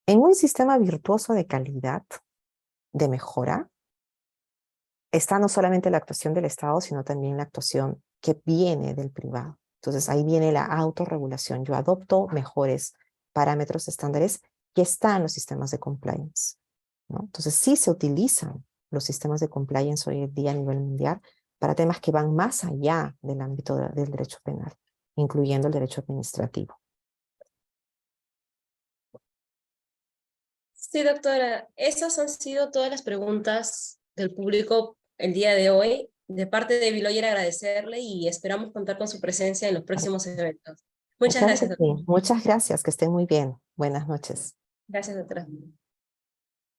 Speaker 2: En un sistema virtuoso de calidad, de mejora, está no solamente la actuación del Estado, sino también la actuación que viene del privado. Entonces ahí viene la autorregulación. Yo adopto mejores parámetros estándares que están en los sistemas de compliance, ¿no? Entonces sí se utilizan los sistemas de compliance hoy en día a nivel mundial para temas que van más allá del ámbito del derecho penal, incluyendo el derecho administrativo.
Speaker 1: Sí, doctora. Esas han sido todas las preguntas del público el día de hoy. De parte de Biloyer, agradecerle y esperamos contar con su presencia en los próximos eventos. Muchas
Speaker 2: Claro que
Speaker 1: gracias, doctora.
Speaker 2: sí. Muchas gracias, que estén muy bien. Buenas noches.
Speaker 1: Gracias, doctora.